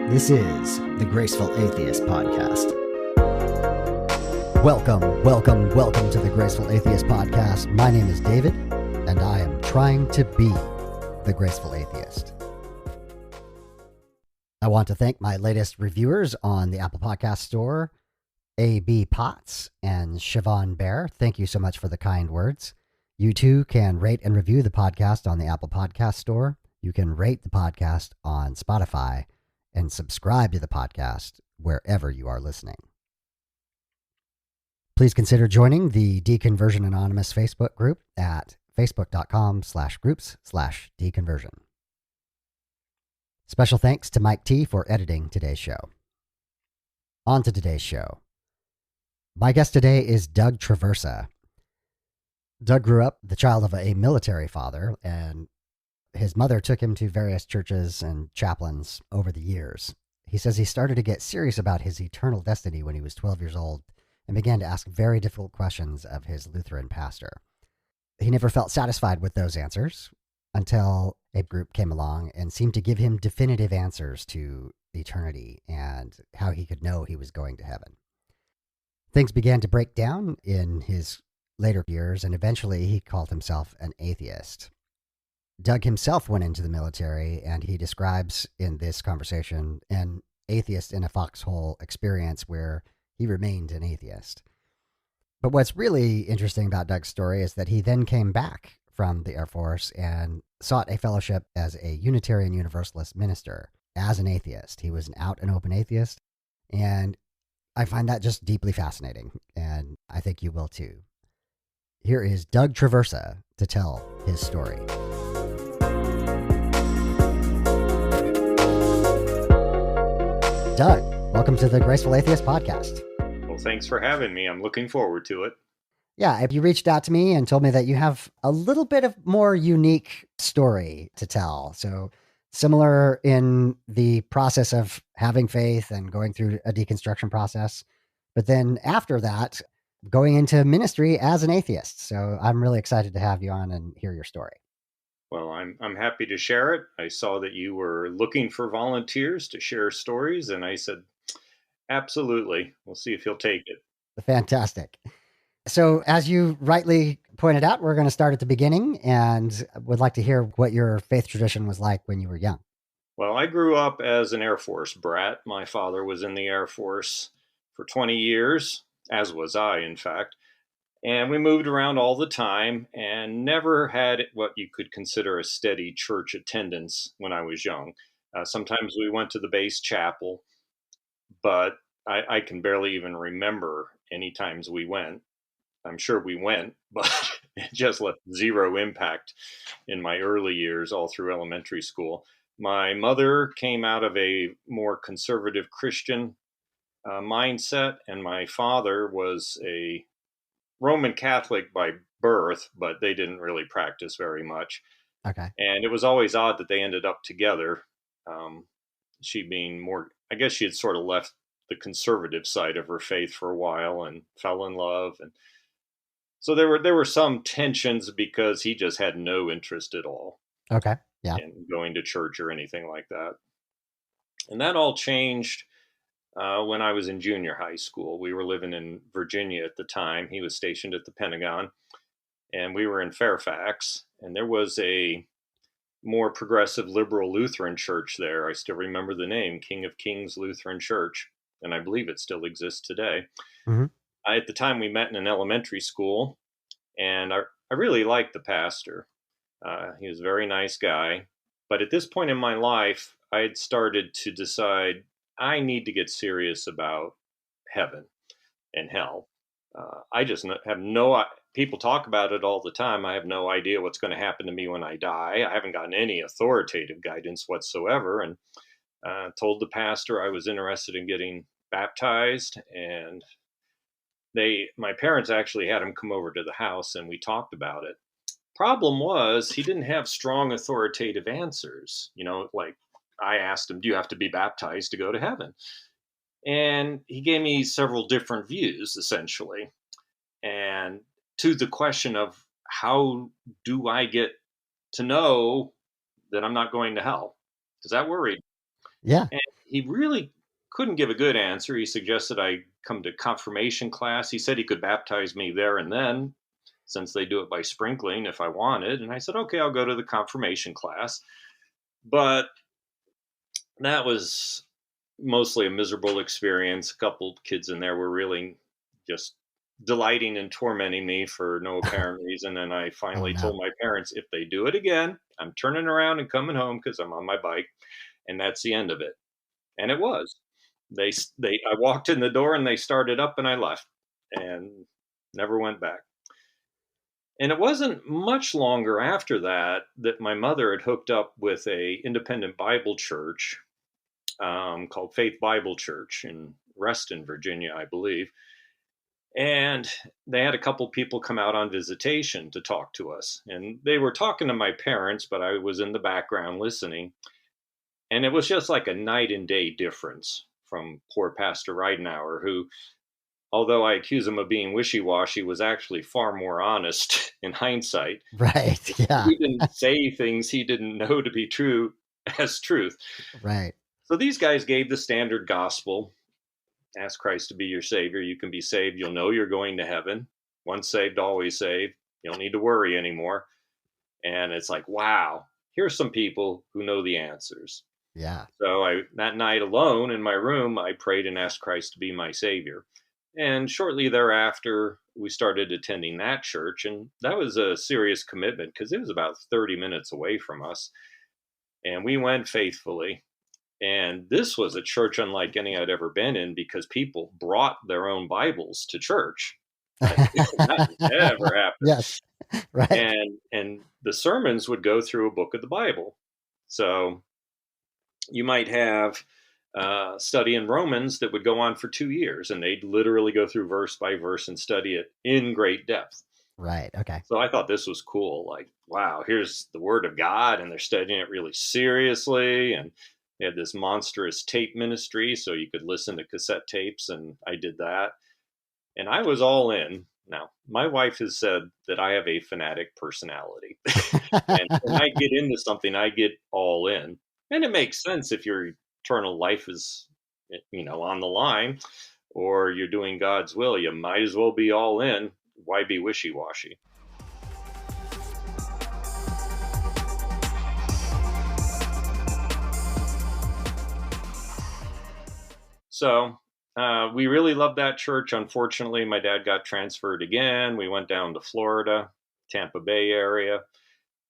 This is the Graceful Atheist Podcast. Welcome to the Graceful Atheist Podcast. My name is David, and I am trying to be the Graceful Atheist. I want to thank my latest reviewers on the Apple Podcast Store, A.B. Potts and Siobhan Bear. Thank you so much for the kind words. You too can rate and review the podcast on the Apple Podcast Store. You can rate the podcast on Spotify and subscribe to the podcast wherever you are listening. Please consider joining the Deconversion Anonymous Facebook group at facebook.com/groups/deconversion. Special thanks to Mike T for editing today's show. On to today's show. My guest today is Doug Traversa. Doug grew up the child of a military father, and his mother took him to various churches and chaplains over the years. He says he started to get serious about his eternal destiny when he was 12 years old and began to ask very difficult questions of his Lutheran pastor. He never felt satisfied with those answers until a group came along and seemed to give him definitive answers to eternity and how he could know he was going to heaven. Things began to break down in his later years, and eventually he called himself an atheist. Doug himself went into the military, and he describes in this conversation an atheist in a foxhole experience where he remained an atheist. But what's really interesting about Doug's story is that he then came back from the Air Force and sought a fellowship as a Unitarian Universalist minister as an atheist. He was an out and open atheist, and I find that just deeply fascinating, and I think you will too. Here is Doug Traversa to tell his story. Doug, welcome to the Graceful Atheist Podcast. Well, thanks for having me. I'm looking forward to it. Yeah, you reached out to me and told me that you have a little bit of more unique story to tell. So similar in the process of having faith and going through a deconstruction process, but then after that, going into ministry as an atheist. So I'm really excited to have you on and hear your story. Well, I'm happy to share it. I saw that you were looking for volunteers to share stories, and I said, absolutely. We'll see if he'll take it. Fantastic. So as you rightly pointed out, we're going to start at the beginning and would like to hear what your faith tradition was like when you were young. Well, I grew up as an Air Force brat. My father was in the Air Force for 20 years, as was I, in fact. And we moved around all the time and never had what you could consider a steady church attendance when I was young. Sometimes we went to the base chapel, but I can barely even remember any times we went. I'm sure we went, but it just left zero impact in my early years all through elementary school. My mother came out of a more conservative Christian mindset, and my father was a Roman Catholic by birth, but they didn't really practice very much. Okay. And it was always odd that they ended up together. She being more, I guess she had sort of left the conservative side of her faith for a while and fell in love. And so there were some tensions because he just had no interest at all. Okay. Yeah. In going to church or anything like that. And that all changed when I was in junior high school. We were living in Virginia at the time. He was stationed at the Pentagon, and we were in Fairfax. And there was a more progressive liberal Lutheran church there. I still remember the name, King of Kings Lutheran Church, and I believe it still exists today. Mm-hmm. At the time, we met in an elementary school, and I really liked the pastor. He was a very nice guy. But at this point in my life, I had started to decide I need to get serious about heaven and hell. I just have people talk about it all the time. I have no idea what's going to happen to me when I die. I haven't gotten any authoritative guidance whatsoever, and told the pastor I was interested in getting baptized. And my parents actually had him come over to the house, and we talked about it. Problem was, he didn't have strong authoritative answers. Like I asked him, do you have to be baptized to go to heaven? And he gave me several different views, essentially. And to the question of how do I get to know that I'm not going to hell? Because that worried. Yeah. And he really couldn't give a good answer. He suggested I come to confirmation class. He said he could baptize me there and then, since they do it by sprinkling if I wanted. And I said, okay, I'll go to the confirmation class. But that was mostly a miserable experience. A couple kids in there were really just delighting and tormenting me for no apparent reason. And I Oh finally no. told my parents, if they do it again, I'm turning around and coming home because I'm on my bike. And that's the end of it. And it was. I walked in the door and they started up and I left and never went back. And it wasn't much longer after that that my mother had hooked up with a independent Bible church called Faith Bible Church in Reston, Virginia, I believe. And they had a couple people come out on visitation to talk to us. And they were talking to my parents, but I was in the background listening. And it was just like a night and day difference from poor Pastor Ridenauer, who, although I accuse him of being wishy-washy, was actually far more honest in hindsight. Right. Yeah. He didn't say things he didn't know to be true as truth. Right. So these guys gave the standard gospel. Ask Christ to be your savior. You can be saved. You'll know you're going to heaven. Once saved, always saved. You don't need to worry anymore. And it's like, wow, here's some people who know the answers. Yeah. So that night alone in my room, I prayed and asked Christ to be my savior. And shortly thereafter, we started attending that church. And that was a serious commitment because it was about 30 minutes away from us. And we went faithfully. And this was a church unlike any I'd ever been in because people brought their own Bibles to church. That never happened. Yes. Right. And the sermons would go through a book of the Bible. So you might have study in Romans that would go on for 2 years, and they'd literally go through verse by verse and study it in great depth. Right. Okay. So I thought this was cool. Like, wow, here's the Word of God, and they're studying it really seriously. And they had this monstrous tape ministry, so you could listen to cassette tapes, and I did that. And I was all in. Now, my wife has said that I have a fanatic personality. And when I get into something, I get all in. And it makes sense if your eternal life is, on the line, or you're doing God's will. You might as well be all in. Why be wishy-washy? So we really loved that church. Unfortunately, my dad got transferred again. We went down to Florida, Tampa Bay area,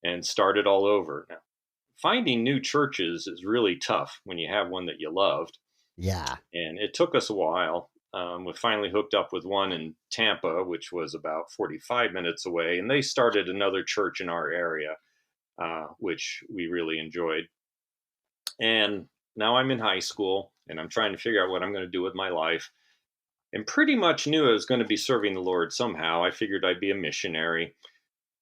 and started all over. Now, finding new churches is really tough when you have one that you loved. Yeah. And it took us a while. We finally hooked up with one in Tampa, which was about 45 minutes away. And they started another church in our area, which we really enjoyed. And now I'm in high school and I'm trying to figure out what I'm going to do with my life. And pretty much knew I was going to be serving the Lord somehow. I figured I'd be a missionary,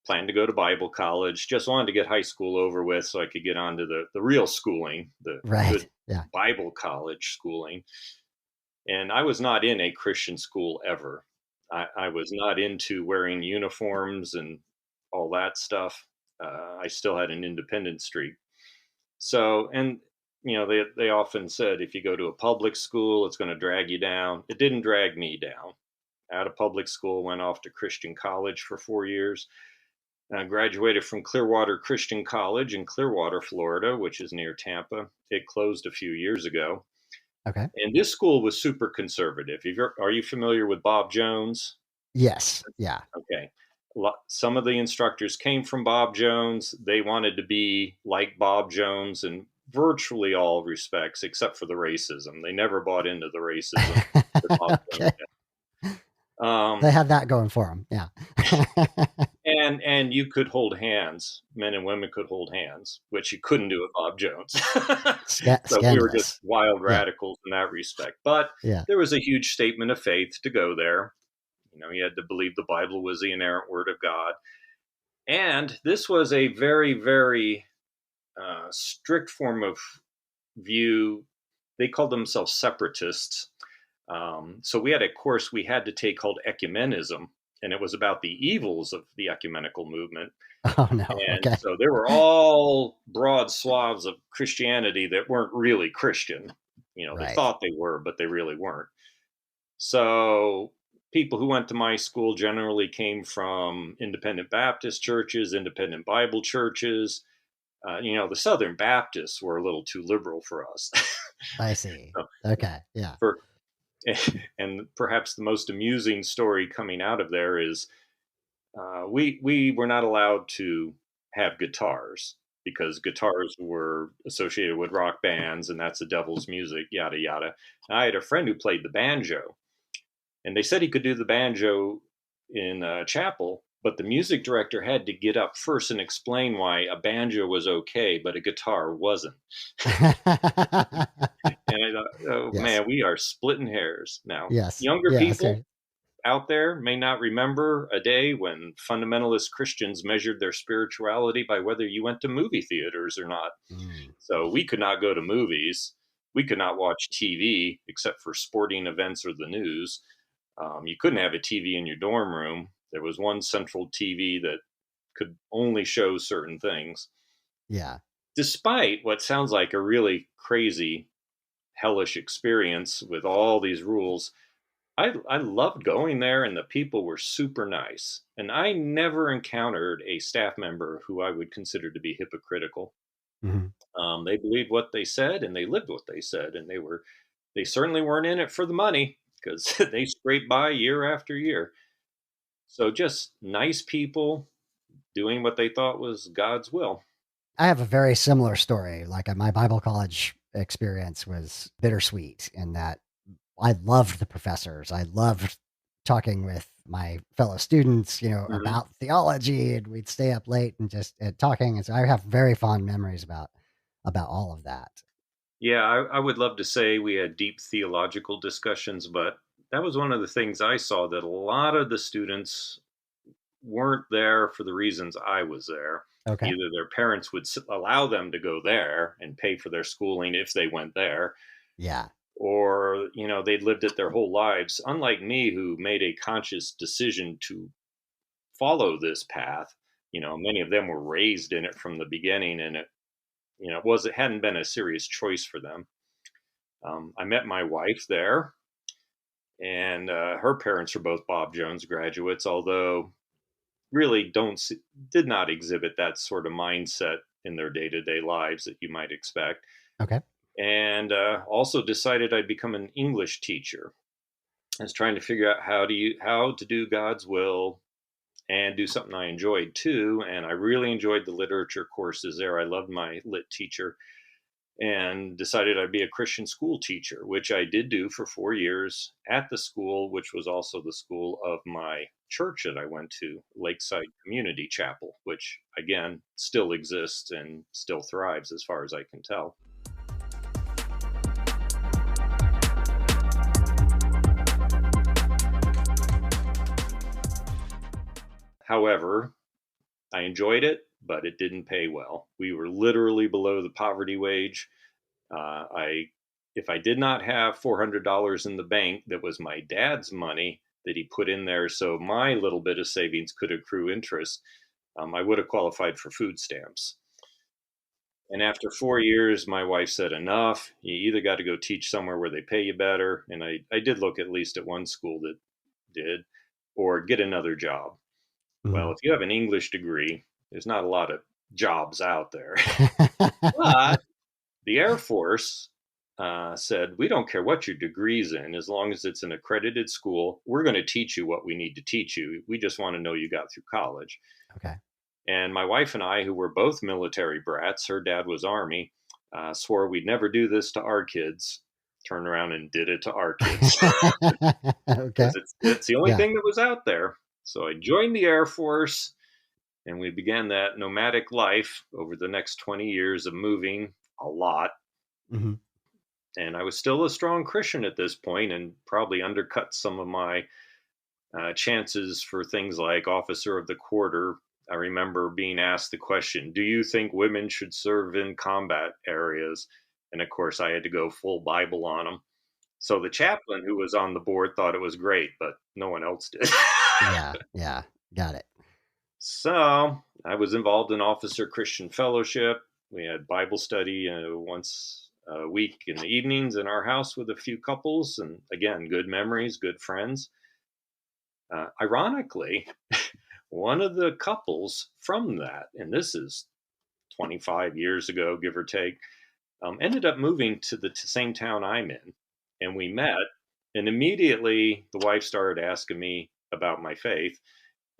planned to go to Bible college, just wanted to get high school over with so I could get on to the real schooling, the Right. good Yeah. Bible college schooling. And I was not in a Christian school ever. I was not into wearing uniforms and all that stuff. I still had an independent streak. So, and they often said if you go to a public school, it's going to drag you down. It didn't drag me down. Out of public school, went off to Christian college for 4 years. I graduated from Clearwater Christian College in Clearwater, Florida, which is near Tampa. It closed a few years ago. Okay. And this school was super conservative. Are you familiar with Bob Jones? Yes. Yeah. Okay. Some of the instructors came from Bob Jones. They wanted to be like Bob Jones in virtually all respects, except for the racism. They never bought into the racism that Bob Jones had. They had that going for them. Yeah. And you could hold hands. Men and women could hold hands, which you couldn't do with Bob Jones. So we were just wild radicals in that respect. But there was a huge statement of faith to go there. You had to believe the Bible was the inerrant word of God. And this was a very, very strict form of view. They called themselves separatists. So we had a course we had to take called ecumenism, and it was about the evils of the ecumenical movement. Oh, no. And so there were all broad swaths of Christianity that weren't really Christian. They Right. thought they were, but they really weren't. So people who went to my school generally came from independent Baptist churches, independent Bible churches. The Southern Baptists were a little too liberal for us. I see. So, Okay. Yeah. for and perhaps the most amusing story coming out of there is we were not allowed to have guitars because guitars were associated with rock bands and that's the devil's music, yada yada. And I had a friend who played the banjo, and they said he could do the banjo in chapel, but the music director had to get up first and explain why a banjo was okay, but a guitar wasn't. And I thought, oh Yes. man, we are splitting hairs now. Yes. Younger Yeah. people So, out there may not remember a day when fundamentalist Christians measured their spirituality by whether you went to movie theaters or not. mm, So we could not go to movies. We could not watch TV except for sporting events or the news. You couldn't have a TV in your dorm room. There was one central TV that could only show certain things. yeah. Despite what sounds like a really crazy, hellish experience with all these rules, I loved going there, and the people were super nice. And I never encountered a staff member who I would consider to be hypocritical. Hmm. They believed what they said, and they lived what they said, and they certainly weren't in it for the money because they scraped by year after year. So just nice people doing what they thought was God's will. I have a very similar story. Like my Bible college experience was bittersweet in that I loved the professors. I loved talking with my fellow students, Mhm. about theology, and we'd stay up late and just talking. And so I have very fond memories about all of that. Yeah, I would love to say we had deep theological discussions, but that was one of the things I saw, that a lot of the students weren't there for the reasons I was there. Okay. Either their parents would allow them to go there and pay for their schooling if they went there, Yeah. or they'd lived it their whole lives. Unlike me, who made a conscious decision to follow this path. Many of them were raised in it from the beginning, and it hadn't been a serious choice for them. I met my wife there, and her parents are both Bob Jones graduates, although really did not exhibit that sort of mindset in their day-to-day lives that you might expect. Okay. And also decided I'd become an English teacher. I was trying to figure out how to do God's will and do something I enjoyed too. And I really enjoyed the literature courses there. I loved my lit teacher, and decided I'd be a Christian school teacher, which I did do for 4 years at the school, which was also the school of my church that I went to, Lakeside Community Chapel, which again still exists and still thrives as far as I can tell. However, I enjoyed it, but it didn't pay well. We were literally below the poverty wage. I If I did not have $400 in the bank, that was my dad's money that he put in there so my little bit of savings could accrue interest, I would have qualified for food stamps. And after 4 years, my wife said, enough. You either got to go teach somewhere where they pay you better. And I did look at least at one school that did, or get another job. Well, Mhm. if you have an English degree, there's not a lot of jobs out there. But the Air Force said, we don't care what your degree's in, as long as it's an accredited school, we're going to teach you what we need to teach you. We just want to know you got through college. Okay. And my wife and I, who were both military brats, her dad was Army, swore we'd never do this to our kids. Turned around and did it to our kids Okay. because it's the only Yeah. thing that was out there. So I joined the Air Force, and we began that nomadic life over the next 20 years of moving a lot. Mhm. And I was still a strong Christian at this point, and probably undercut some of my chances for things like officer of the quarter. I remember being asked the question, do you think women should serve in combat areas? And of course, I had to go full Bible on them. So the chaplain who was on the board thought it was great, but no one else did. Yeah. Yeah. Got it. So I was involved in Officer Christian Fellowship. We had Bible study once a week in the evenings in our house with a few couples, and again, good memories, good friends. Ironically, one of the couples from that, and this is 25 years ago, give or take, ended up moving to the same town I'm in, and we met. And immediately, the wife started asking me about my faith,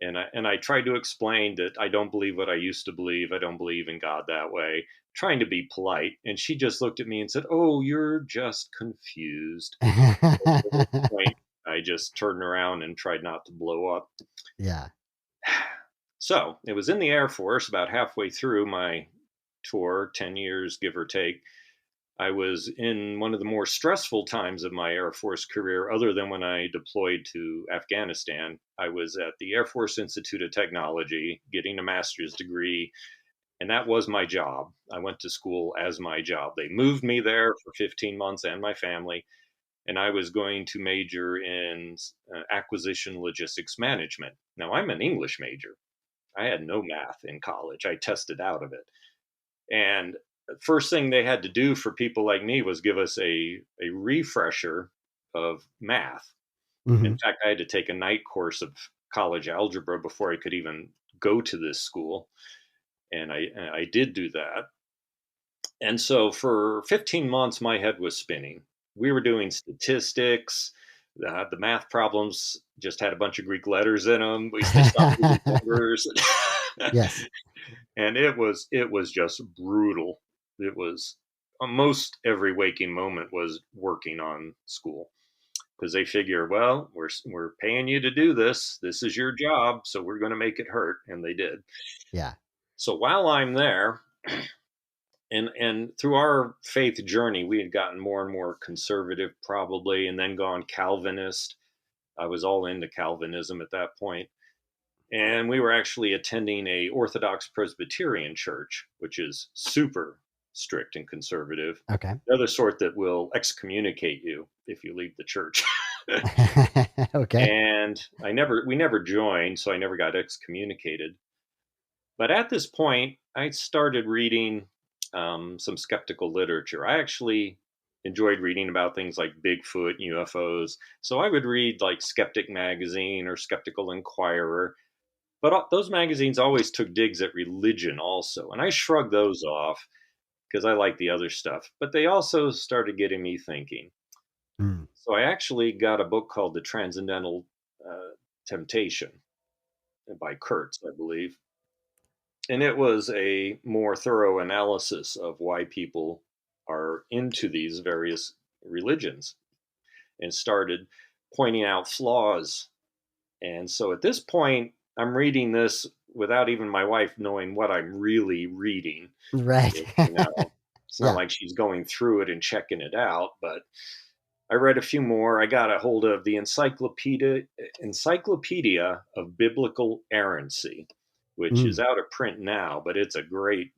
and I tried to explain that I don't believe what I used to believe. I don't believe in God that way, trying to be polite. And she just looked at me and said, "Oh, you're just confused." At this point, I just turned around and tried not to blow up. Yeah. So it was in the Air Force about halfway through my tour, 10 years, give or take. I was in one of the more stressful times of my Air Force career, other than when I deployed to Afghanistan. I was at the Air Force Institute of Technology getting a master's degree, and that was my job. I went to school as my job. They moved me there for 15 months and my family, and I was going to major in acquisition logistics management. Now, I'm an English major. I had no math in college. I tested out of it. And first thing they had to do for people like me was give us a refresher of math. Hmm. In fact, I had to take a night course of college algebra before I could even go to this school. And I did do that. And so for 15 months, my head was spinning. We were doing statistics. The math problems just had a bunch of Greek letters in them. They stopped using numbers. Yes. And it was just brutal. It was most every waking moment was working on school, because they figure, well, we're paying you to do this. This is your job, so we're going to make it hurt, and they did. Yeah. So while I'm there, and through our faith journey, we had gotten more and more conservative, probably, and then gone Calvinist. I was all into Calvinism at that point. And we were actually attending a Orthodox Presbyterian church, which is super strict and conservative. Okay. The other sort that will excommunicate you if you leave the church. Okay. And we never joined, so I never got excommunicated. But at this point, I started reading some skeptical literature. I actually enjoyed reading about things like Bigfoot and UFOs. So I would read like Skeptic Magazine or Skeptical Inquirer. But those magazines always took digs at religion also. And I shrugged those off because I like the other stuff. But they also started getting me thinking. Mm. So I actually got a book called The Transcendental Temptation by Kurtz, I believe. And it was a more thorough analysis of why people are into these various religions, and started pointing out flaws. And so at this point, I'm reading this without even my wife knowing what I'm really reading. Right. It's not Yeah. like she's going through it and checking it out, but I read a few more. I got a hold of the Encyclopedia of Biblical Errancy, which is Mm. out of print now, but it's a great,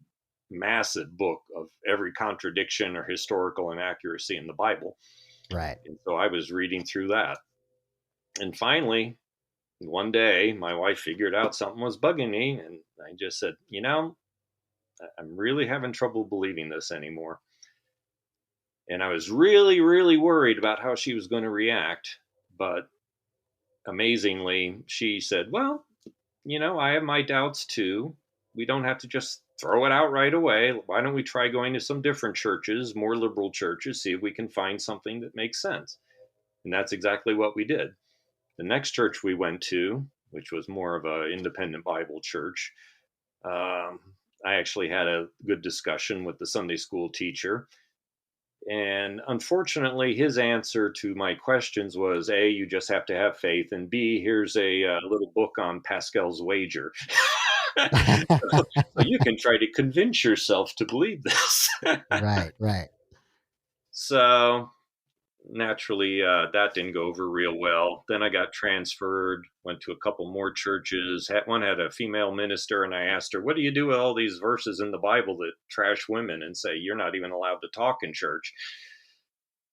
massive book of every contradiction or historical inaccuracy in the Bible. Right. And so I was reading through that. And finally, one day, my wife figured out something was bugging me, and I just said, I'm really having trouble believing this anymore. And I was really, really worried about how she was going to react. But amazingly, she said, well, I have my doubts too. We don't have to just throw it out right away. Why don't we try going to some different churches, more liberal churches, see if we can find something that makes sense? And that's exactly what we did. The next church we went to, which was more of an independent Bible church, I actually had a good discussion with the Sunday school teacher. And unfortunately, his answer to my questions was A, you just have to have faith, and B, here's a little book on Pascal's wager. So you can try to convince yourself to believe this. Right. Right. So naturally, that didn't go over real well. Then I got transferred, went to a couple more churches. One had a female minister, and I asked her, what do you do with all these verses in the Bible that trash women and say you're not even allowed to talk in church?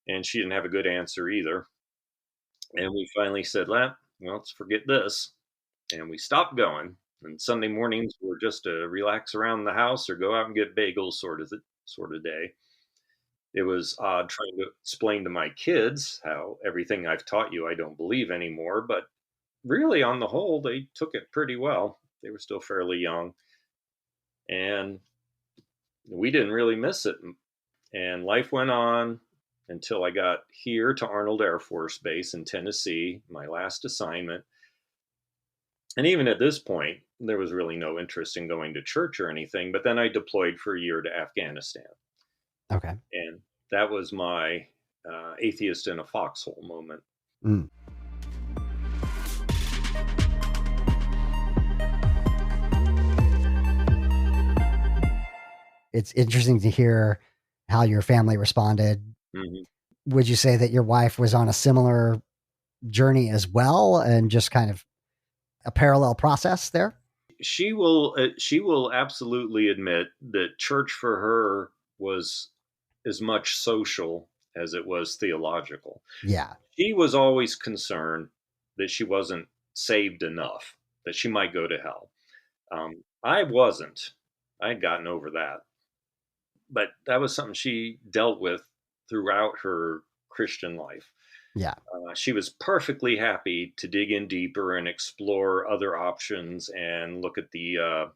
And she didn't have a good answer either. And we finally said, well, let's forget this. And we stopped going. And Sunday mornings were just to relax around the house or go out and get bagels sort of day. It was odd trying to explain to my kids how everything I've taught you I don't believe anymore, but really, on the whole, they took it pretty well. They were still fairly young, and we didn't really miss it. And life went on until I got here to Arnold Air Force Base in Tennessee, my last assignment. And even at this point, there was really no interest in going to church or anything. But then I deployed for a year to Afghanistan. Okay. And that was my atheist in a foxhole moment. Mm. It's interesting to hear how your family responded. Mm-hmm. Would you say that your wife was on a similar journey as well, and just kind of a parallel process there? She will absolutely admit that church for her was as much social as it was theological. Yeah. She was always concerned that she wasn't saved enough, that she might go to hell. I wasn't. I had gotten over that, but that was something she dealt with throughout her Christian life. Yeah. She was perfectly happy to dig in deeper and explore other options and look at the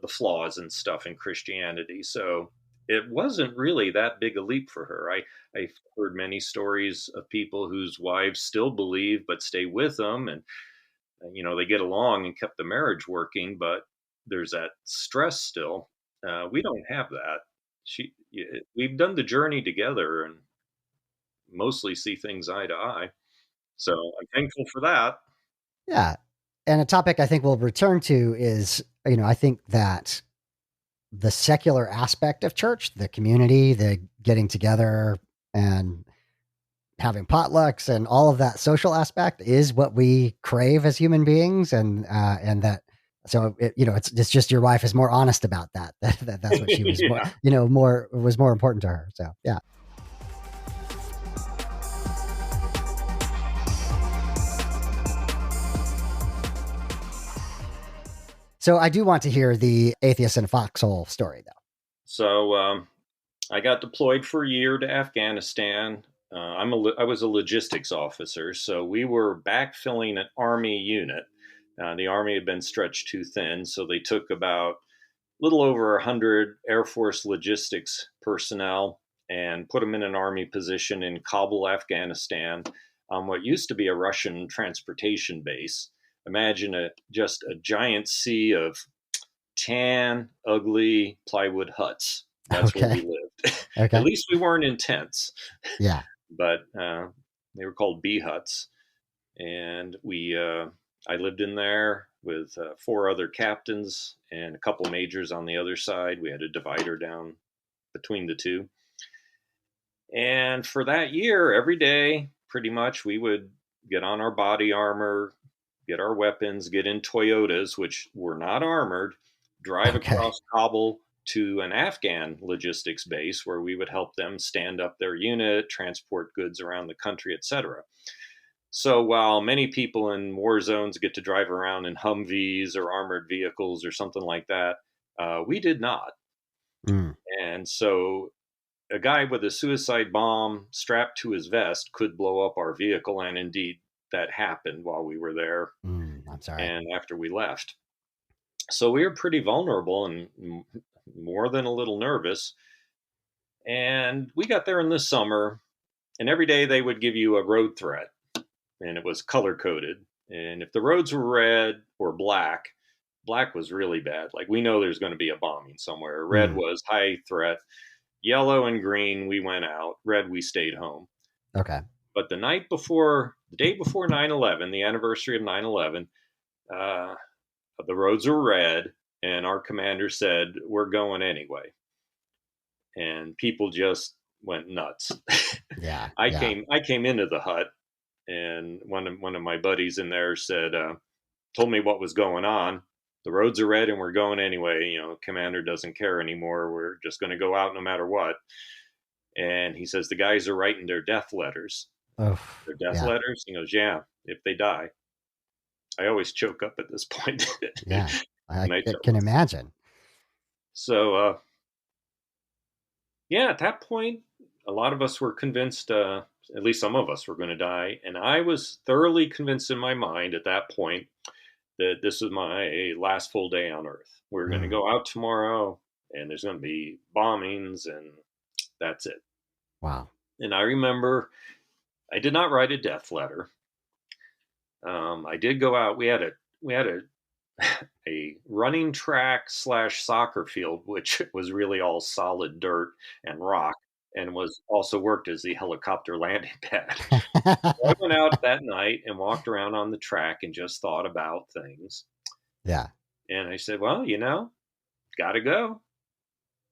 flaws and stuff in Christianity. So it wasn't really that big a leap for her. I've heard many stories of people whose wives still believe but stay with them, and they get along and kept the marriage working, but there's that stress still. We don't have that. We've done the journey together and mostly see things eye to eye. So I'm thankful for that. Yeah. And a topic I think we'll return to is, I think that the secular aspect of church, the community, the getting together and having potlucks and all of that social aspect is what we crave as human beings. And that, so it's just your wife is more honest about that. That's what she was more, Yeah. was more important to her. So, yeah. So I do want to hear the atheist in a foxhole story, though. So I got deployed for a year to Afghanistan. I was a logistics officer, so we were backfilling an Army unit. The Army had been stretched too thin, so they took about a little over 100 Air Force logistics personnel and put them in an Army position in Kabul, Afghanistan, on what used to be a Russian transportation base. Imagine just a giant sea of tan, ugly plywood huts. That's where we Okay. lived. At Okay. least we weren't in tents, Yeah. but they were called bee huts. And I lived in there with four other captains and a couple majors on the other side. We had a divider down between the two. And for that year, every day, pretty much, we would get on our body armor, get our weapons, get in Toyotas, which were not armored, drive Okay. across Kabul to an Afghan logistics base where we would help them stand up their unit, transport goods around the country, etc. So while many people in war zones get to drive around in Humvees or armored vehicles or something like that, we did not. Mm. And so a guy with a suicide bomb strapped to his vest could blow up our vehicle, and indeed that happened while we were there I'm sorry. and after we left. So we were pretty vulnerable and more than a little nervous. And we got there in the summer, and every day they would give you a road threat, and it was color coded. And if the roads were red or black, black was really bad. Like, we know there's going to be a bombing somewhere. Red Mm. was high threat. Yellow and green, we went out. Red, we stayed home. Okay. But the day before 9/11, the anniversary of 9/11, uh, the roads were red, and our commander said, "We're going anyway." And people just went nuts. Yeah. I Yeah. came into the hut, and one of my buddies in there said, told me what was going on. The roads are red, and we're going anyway. Commander doesn't care anymore. We're just going to go out no matter what. And he says the guys are writing their death letters. Oh, Their death yeah. letters. He goes, "Yeah, if they die." I always choke up at this point. Yeah. I And I tell can this. imagine. So Yeah, at that point, a lot of us were convinced, at least some of us were going to die. And I was thoroughly convinced in my mind at that point that this was my last full day on Earth. We're going to Mm. go out tomorrow and there's going to be bombings and that's it. Wow. And I remember I did not write a death letter. I did go out. We had a running track slash soccer field, which was really all solid dirt and rock, and was also worked as the helicopter landing pad. So I went out that night and walked around on the track and just thought about things. Yeah. And I said, well, got to go.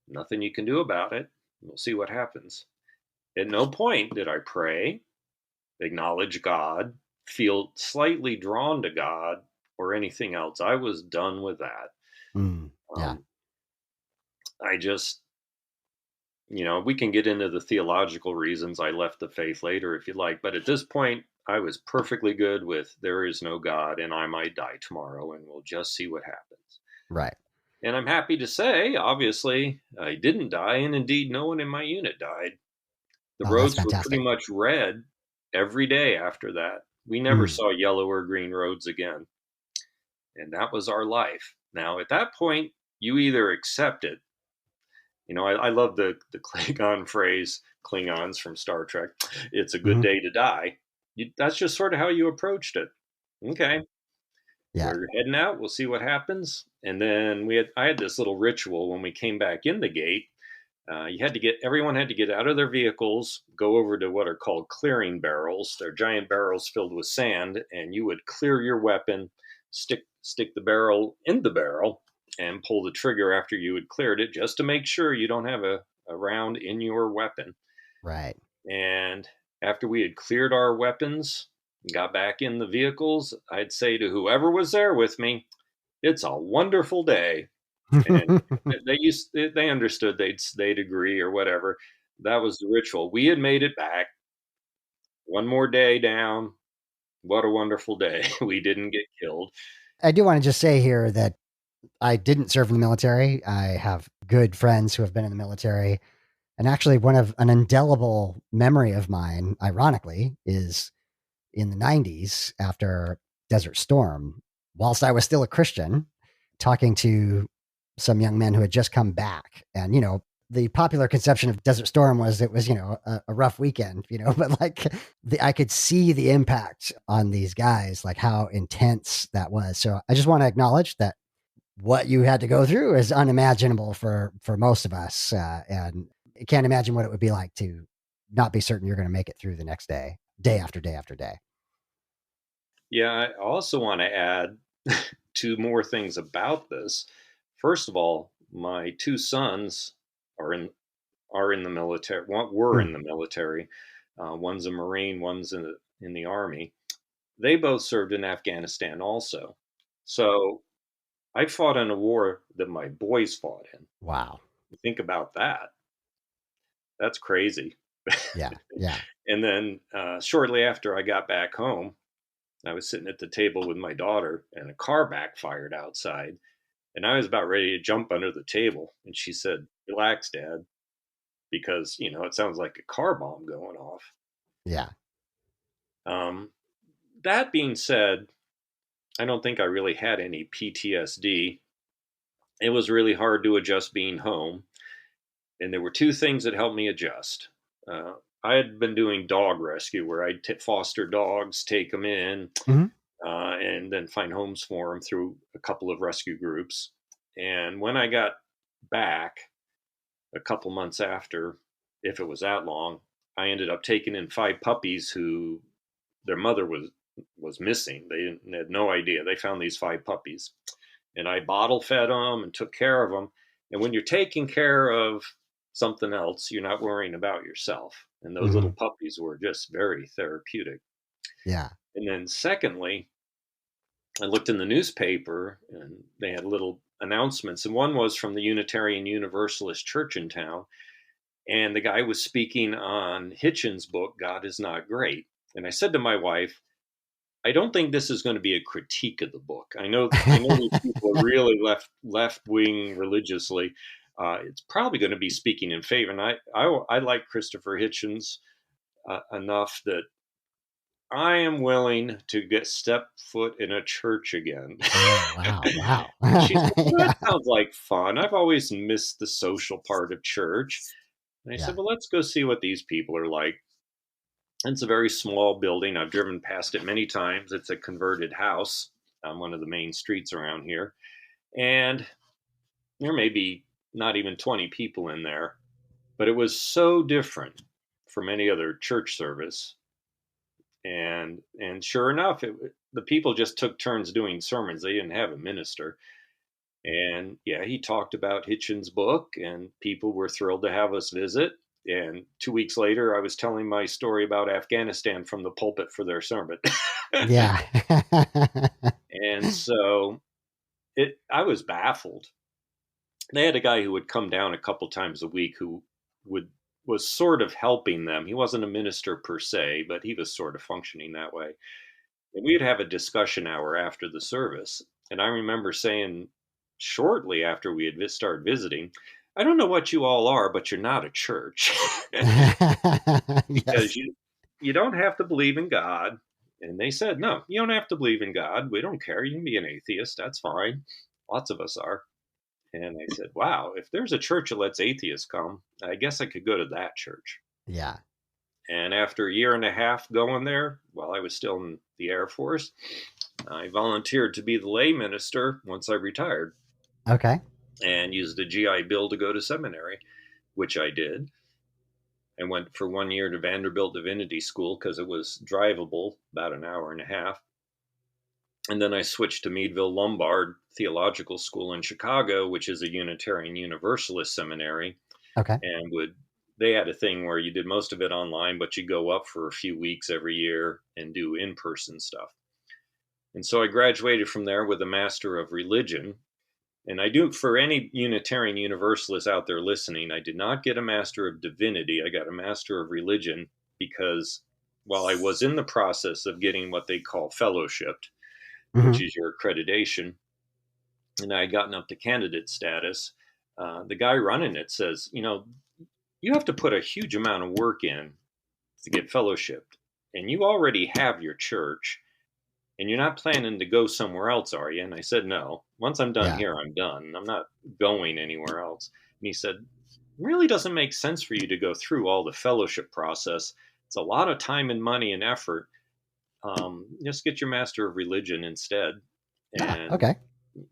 Nothing you can do about it. We'll see what happens. At no point did I pray, acknowledge God, feel slightly drawn to God, or anything else. I was done with that. Mm. Yeah. Um, I just, we can get into the theological reasons I left the faith later if you like, but at this point, I was perfectly good with there is no God and I might die tomorrow and we'll just see what happens. Right. And I'm happy to say, obviously, I didn't die, and indeed, no one in my unit died. The Oh, that's roads were fantastic. pretty much red every day after that. We never Mm. saw yellow or green roads again. And that was our life. Now, at that point, you either accept it. I love the Klingon phrase, Klingons from Star Trek, it's a good Hmm. day to die. That's just sort of how you approached it. Okay, Yeah. we're heading out. We'll see what happens. And then I had this little ritual when we came back in the gate. Everyone had to get out of their vehicles, go over to what are called clearing barrels. They're giant barrels filled with sand, and you would clear your weapon, stick the barrel in the barrel, and pull the trigger after you had cleared it, just to make sure you don't have a round in your weapon. Right. And after we had cleared our weapons, got back in the vehicles, I'd say to whoever was there with me, "It's a wonderful day." And they understood, they'd agree or whatever. That was the ritual. We had made it back. One more day down. What a wonderful day. We didn't get killed. I do want to just say here that I didn't serve in the military. I have good friends who have been in the military. And actually, one of an indelible memory of mine, ironically, is in the 90s after Desert Storm, whilst I was still a Christian, talking to some young men who had just come back. And, the popular conception of Desert Storm was it was, a rough weekend, but like I could see the impact on these guys, like how intense that was. So I just want to acknowledge that what you had to go through is unimaginable for most of us. And I can't imagine what it would be like to not be certain you're going to make it through the next day, day after day after day. Yeah, I also want to add two more things about this. First of all, my two sons are in the military. Were Mm. in the military. One's a Marine. One's in the Army. They both served in Afghanistan also. So I fought in a war that my boys fought in. Wow. Think about that. That's crazy. Yeah. Yeah. And then shortly after I got back home, I was sitting at the table with my daughter, and a car backfired outside. And I was about ready to jump under the table. And she said, "Relax, Dad," because, it sounds like a car bomb going off. Yeah. Um, that being said, I don't think I really had any PTSD. It was really hard to adjust being home. And there were two things that helped me adjust. Uh, I had been doing dog rescue where I'd foster dogs, take them in, Hmm. and then find homes for them through a couple of rescue groups. And when I got back a couple months after, if it was that long, I ended up taking in 5 puppies who their mother was missing. They had no idea. They found these 5 puppies, and I bottle fed them and took care of them. And when you're taking care of something else, you're not worrying about yourself. And those Hmm. little puppies were just very therapeutic. Yeah. And then secondly, I looked in the newspaper and they had little announcements. And one was from the Unitarian Universalist Church in town. And the guy was speaking on Hitchens' book, God is Not Great. And I said to my wife, I don't think this is going to be a critique of the book. I know these people are really left wing religiously. it's probably going to be speaking in favor. And I like Christopher Hitchens enough that I am willing to get step foot in a church again. Oh, wow. Wow. She said, well, Yeah. that sounds like fun. I've always missed the social part of church. And I said, Yeah. well, let's go see what these people are like. And it's a very small building. I've driven past it many times. It's a converted house on one of the main streets around here. And there may be not even 20 people in there, but it was so different from any other church service. And sure enough, the people just took turns doing sermons. They didn't have a minister. And yeah, he talked about Hitchens' book, and people were thrilled to have us visit. And 2 weeks later, I was telling my story about Afghanistan from the pulpit for their sermon. Yeah. And so I was baffled. They had a guy who would come down a couple times a week who was sort of helping them. He wasn't a minister per se, but he was sort of functioning that way. And we'd have a discussion hour after the service. And I remember saying shortly after we had started visiting, I don't know what you all are, but you're not a church. Because Yes. you don't have to believe in God. And they said, no, you don't have to believe in God. We don't care. You can be an atheist. That's fine. Lots of us are. And I said, wow, if there's a church that lets atheists come, I guess I could go to that church. Yeah. And after a year and a half going there, while I was still in the Air Force, I volunteered to be the lay minister once I retired Okay. and used the GI Bill to go to seminary, which I did. I went for 1 year to Vanderbilt Divinity School because it was drivable, about an hour and a half. And then I switched to Meadville Lombard Theological School in Chicago, which is a Unitarian Universalist seminary. Okay. And they had a thing where you did most of it online, but you go up for a few weeks every year and do in-person stuff. And so I graduated from there with a Master of Religion. And I do, for any Unitarian Universalist out there listening, I did not get a Master of Divinity. I got a Master of Religion because while I was in the process of getting what they call fellowshipped, which is your accreditation, and I had gotten up to candidate status, the guy running it says, you have to put a huge amount of work in to get fellowshipped. And you already have your church, and you're not planning to go somewhere else, are you? And I said, no. Once I'm done here, I'm done. I'm not going anywhere else. And he said, it really doesn't make sense for you to go through all the fellowship process. It's a lot of time and money and effort. Just get your Master of Religion instead and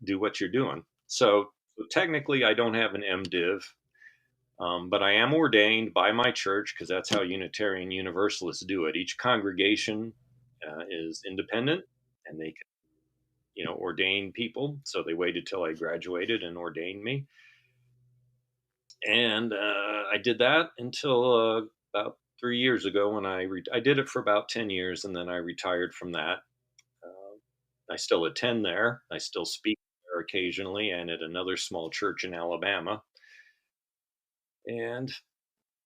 do what you're doing. So technically, I don't have an MDiv, but I am ordained by my church because that's how Unitarian Universalists do it. Each congregation is independent, and they can, ordain people. So they waited till I graduated and ordained me. And I did that until about 3 years ago when I did it for about 10 years, and then I retired from that. I still attend there. I still speak there occasionally and at another small church in Alabama. And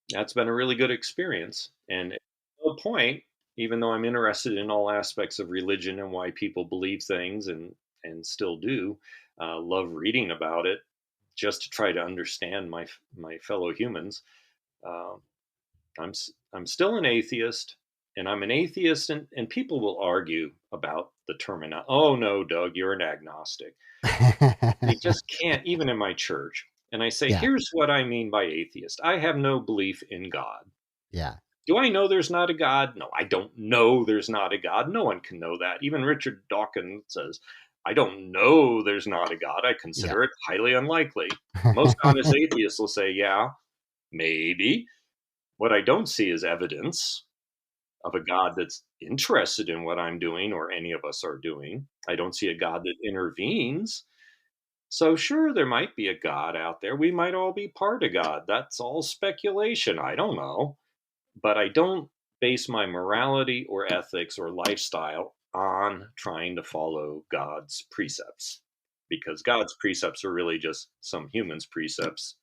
that's been a really good experience. And at no point, even though I'm interested in all aspects of religion and why people believe things and still do, love reading about it just to try to understand my fellow humans. I'm still an atheist, and I'm an atheist, and people will argue about the terminology. Oh no, Doug, you're an agnostic. They just can't, even in my church. And I say, here's what I mean by atheist. I have no belief in God. Yeah. Do I know there's not a God? No, I don't know there's not a God. No one can know that. Even Richard Dawkins says, I don't know there's not a God. I consider it highly unlikely. Most honest atheists will say, yeah, maybe. What I don't see is evidence of a God that's interested in what I'm doing or any of us are doing. I don't see a God that intervenes. So sure, there might be a God out there. We might all be part of God. That's all speculation. I don't know. But I don't base my morality or ethics or lifestyle on trying to follow God's precepts, because God's precepts are really just some humans' precepts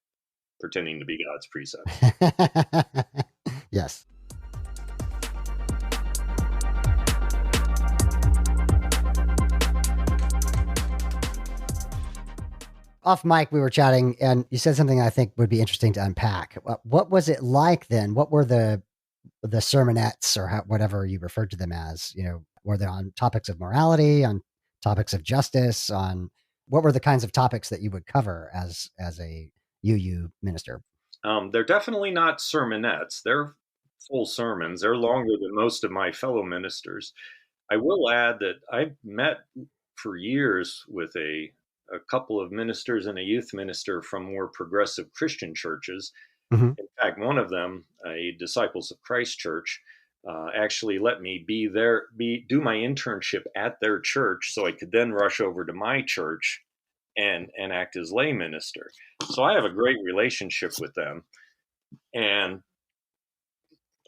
pretending to be God's precepts. Yes. Off mic, we were chatting, and you said something I think would be interesting to unpack. What was it like then? What were the sermonettes, or whatever you referred to them as? Were they on topics of morality, on topics of justice, on what were the kinds of topics that you would cover as a UU minister? They're definitely not sermonettes. They're full sermons. They're longer than most of my fellow ministers. I will add that I've met for years with a couple of ministers and a youth minister from more progressive Christian churches. Mm-hmm. In fact, one of them, a Disciples of Christ church, actually let me do my internship at their church, so I could then rush over to my church and act as lay minister. So I have a great relationship with them, and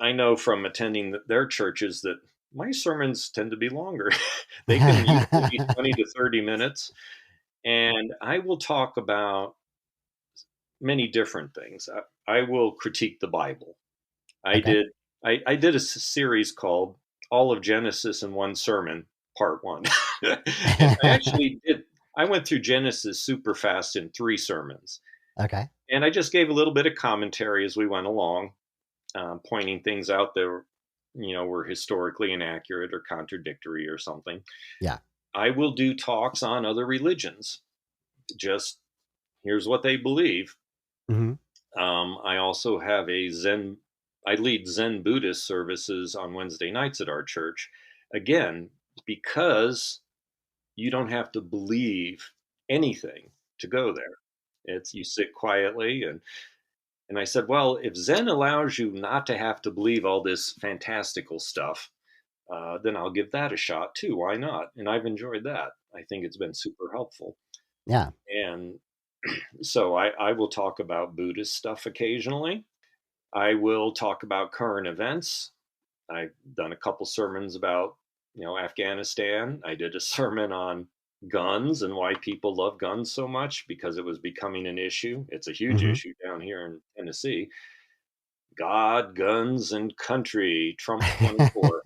I know from attending their churches that my sermons tend to be longer. They can usually be 20 to 30 minutes, and I will talk about many different things. I will critique the Bible. I Okay. did a series called All of Genesis in One Sermon, Part 1. And I went through Genesis super fast in 3 sermons. Okay. And I just gave a little bit of commentary as we went along, pointing things out that were historically inaccurate or contradictory or something. Yeah. I will do talks on other religions. Just here's what they believe. Mm-hmm. I also have I lead Zen Buddhist services on Wednesday nights at our church. Again, because you don't have to believe anything to go there. You sit quietly, and I said, well, if Zen allows you not to have to believe all this fantastical stuff, then I'll give that a shot too. Why not? And I've enjoyed that. I think it's been super helpful. Yeah. And so I will talk about Buddhist stuff occasionally. I will talk about current events. I've done a couple sermons about, Afghanistan. I did a sermon on guns and why people love guns so much, because it was becoming an issue. It's a huge Mm-hmm. issue down here in Tennessee. God, guns, and country, Trump 24.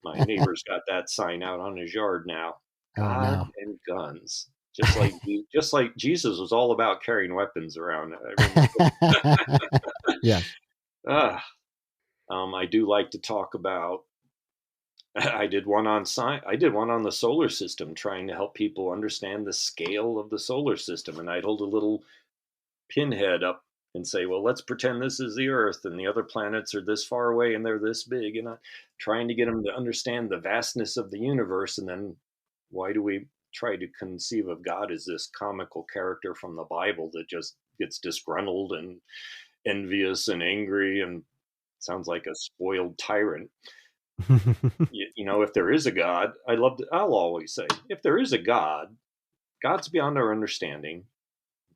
My neighbor's got that sign out on his yard now. Oh God no. and guns. Just like Jesus was all about carrying weapons around. Yeah. I do like to talk about. I did one on the solar system, trying to help people understand the scale of the solar system. And I'd hold a little pinhead up and say, well, let's pretend this is the Earth and the other planets are this far away and they're this big. And I'm trying to get them to understand the vastness of the universe. And then why do we try to conceive of God as this comical character from the Bible that just gets disgruntled and envious and angry and sounds like a spoiled tyrant? If there is a God, I'll always say, if there is a God, God's beyond our understanding,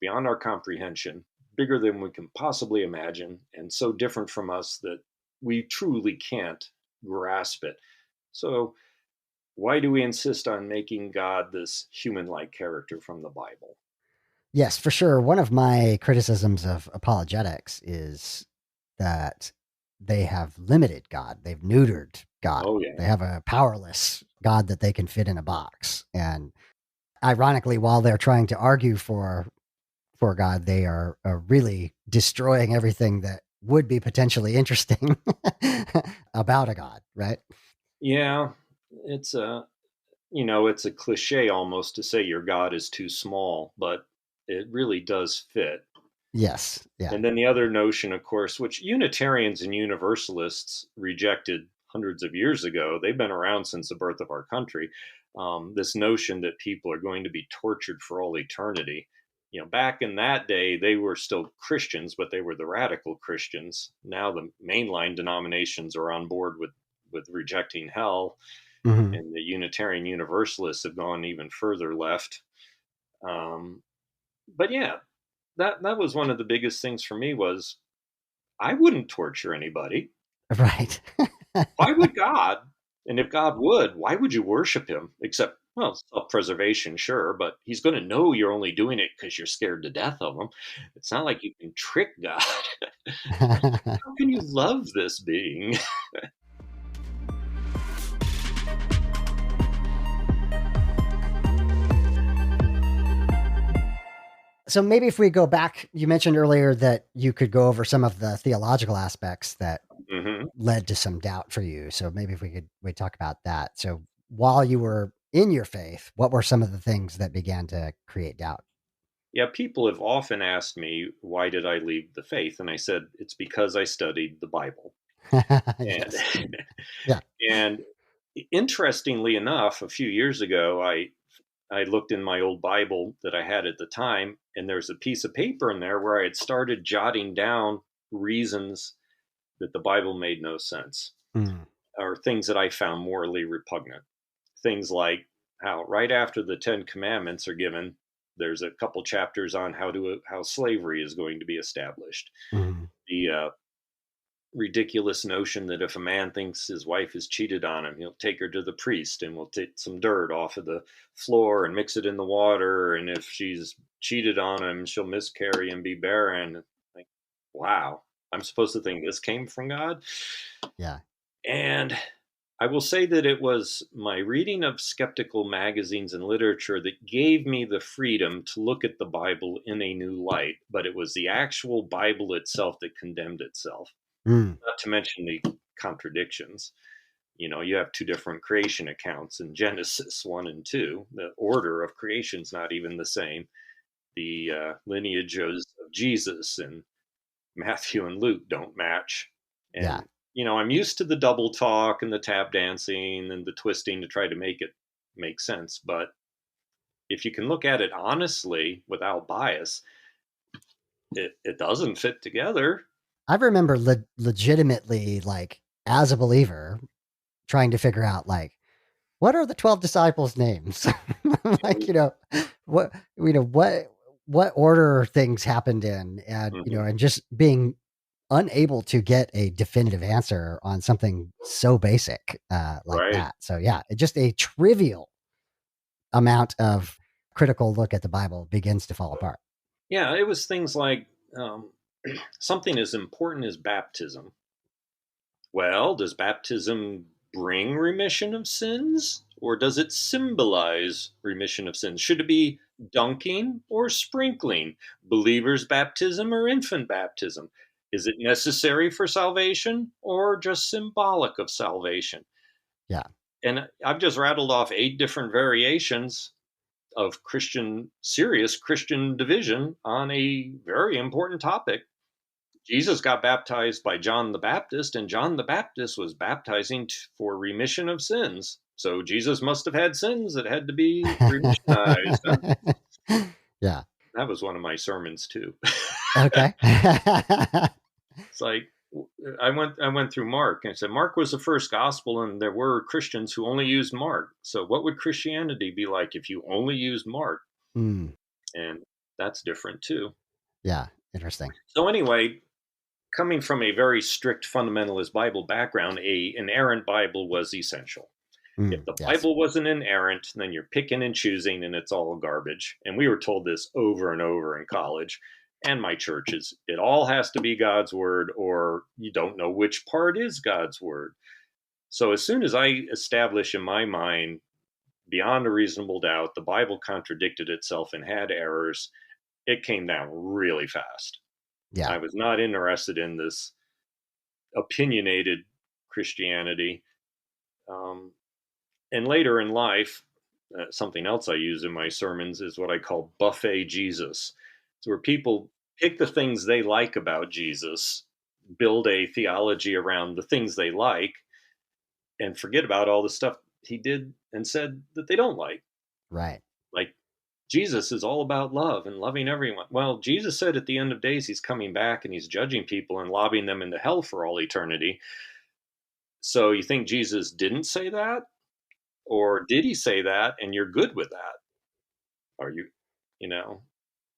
beyond our comprehension, bigger than we can possibly imagine, and so different from us that we truly can't grasp it. So why do we insist on making God this human-like character from the Bible? Yes, for sure. One of my criticisms of apologetics is that they have limited God. They've neutered God. Oh, yeah. They have a powerless God that they can fit in a box. And ironically, while they're trying to argue for God, they are really destroying everything that would be potentially interesting about a God, right? Yeah, it's it's a cliche almost to say your God is too small, but it really does fit. Yes. Yeah. And then the other notion, of course, which Unitarians and Universalists rejected hundreds of years ago, they've been around since the birth of our country, this notion that people are going to be tortured for all eternity. Back in that day, they were still Christians, but they were the radical Christians. Now the mainline denominations are on board with rejecting hell, Mm-hmm. and the Unitarian Universalists have gone even further left. But yeah, that was one of the biggest things for me was I wouldn't torture anybody. Right. Why would God? And if God would, why would you worship him? Except, well, self-preservation, sure, but he's going to know you're only doing it because you're scared to death of him. It's not like you can trick God. How can you love this being? So maybe if we go back, you mentioned earlier that you could go over some of the theological aspects that Hmm. led to some doubt for you. So maybe if we talk about that. So while you were in your faith, what were some of the things that began to create doubt? Yeah, people have often asked me, why did I leave the faith? And I said, it's because I studied the Bible. And Yes. Yeah. and interestingly enough, a few years ago, I looked in my old Bible that I had at the time, and there's a piece of paper in there where I had started jotting down reasons that the Bible made no sense, Mm, or things that I found morally repugnant. Things like how right after the Ten Commandments are given, there's a couple chapters on how slavery is going to be established. mm, The ridiculous notion that if a man thinks his wife has cheated on him, he'll take her to the priest and will take some dirt off of the floor and mix it in the water. And if she's cheated on him, she'll miscarry and be barren. Like, wow, I'm supposed to think this came from God? yeah. And I will say that it was my reading of skeptical magazines and literature that gave me the freedom to look at the Bible in a new light, but it was the actual Bible itself that condemned itself, Mm, not to mention the contradictions. You know, you have two different creation accounts in Genesis 1 and 2. The order of creation's not even the same. The lineages of Jesus and Matthew and Luke don't match. yeah. And, I'm used to the double talk and the tap dancing and the twisting to try to make it make sense. But if you can look at it honestly without bias, it doesn't fit together. I remember legitimately, like, as a believer, trying to figure out, like, what are the 12 disciples' names? Like, what order things happened in, and, Mm-hmm. and just being unable to get a definitive answer on something so basic like Right. that. So yeah, just a trivial amount of critical look at the Bible begins to fall apart. Yeah, it was things like something as important as baptism. Well, does baptism bring remission of sins or does it symbolize remission of sins? Should it be dunking or sprinkling? Believer's baptism or infant baptism? Is it necessary for salvation or just symbolic of salvation? Yeah. And I've just rattled off 8 different variations of serious Christian division on a very important topic. Jesus got baptized by John the Baptist, and John the Baptist was baptizing for remission of sins. So Jesus must have had sins that had to be remissionized. Yeah. That was one of my sermons too. Okay. It's like I went through Mark and I said Mark was the first gospel, and there were Christians who only used Mark. So what would Christianity be like if you only used Mark? Mm, And that's different too. yeah. Interesting. So anyway, coming from a very strict fundamentalist Bible background, a inerrant Bible was essential. If Mm, the yes. Bible wasn't inerrant, then you're picking and choosing and it's all garbage. And we were told this over and over in college and my churches. It all has to be God's word, or you don't know which part is God's word. So as soon as I establish in my mind, beyond a reasonable doubt, the Bible contradicted itself and had errors, it came down really fast. Yeah. I was not interested in this opinionated Christianity. Um, and later in life, something else I use in my sermons is what I call buffet Jesus. It's where people pick the things they like about Jesus, build a theology around the things they like, and forget about all the stuff he did and said that they don't like. Right. Like, Jesus is all about love and loving everyone. Well, Jesus said at the end of days he's coming back and he's judging people and lobbing them into hell for all eternity. So you think Jesus didn't say that? Or did he say that and you're good with that? Are you, you know,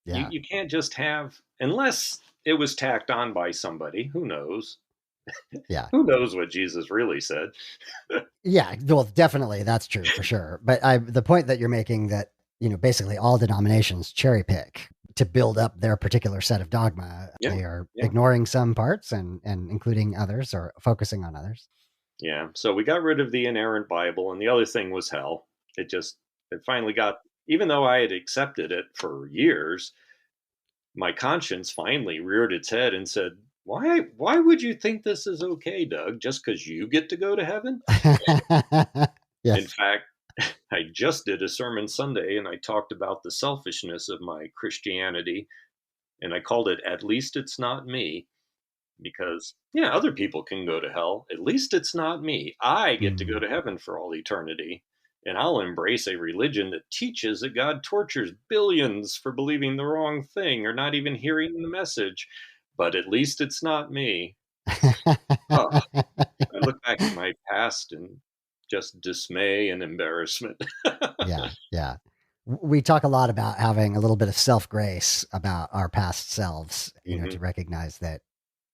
you, Yeah. you can't just have, unless it was tacked on by somebody, who knows? Yeah. Who knows what Jesus really said? Yeah, well, definitely that's true for sure. But the point that you're making that, basically all denominations cherry pick to build up their particular set of dogma. Yeah. They are Yeah. ignoring some parts and including others or focusing on others. Yeah. So we got rid of the inerrant Bible, and the other thing was hell. It finally got, even though I had accepted it for years, my conscience finally reared its head and said, why would you think this is okay, Doug, just because you get to go to heaven? In Yes. fact, I just did a sermon Sunday and I talked about the selfishness of my Christianity, and I called it At Least It's Not Me, because, yeah, other people can go to hell. At least it's not me. I get to go Mm. to heaven for all eternity. And I'll embrace a religion that teaches that God tortures billions for believing the wrong thing or not even hearing the message. But at least it's not me. Oh, I look back at my past and just dismay and embarrassment. Yeah, yeah. We talk a lot about having a little bit of self grace about our past selves, to Hmm. recognize that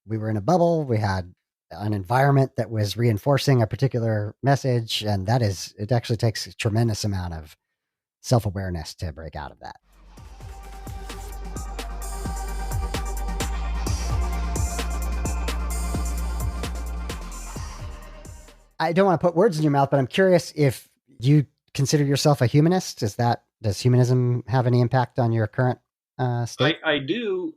we were in a bubble, we had an environment that was reinforcing a particular message, and it actually takes a tremendous amount of self awareness to break out of that. I don't want to put words in your mouth, but I'm curious if you consider yourself a humanist. Does humanism have any impact on your current state? I do.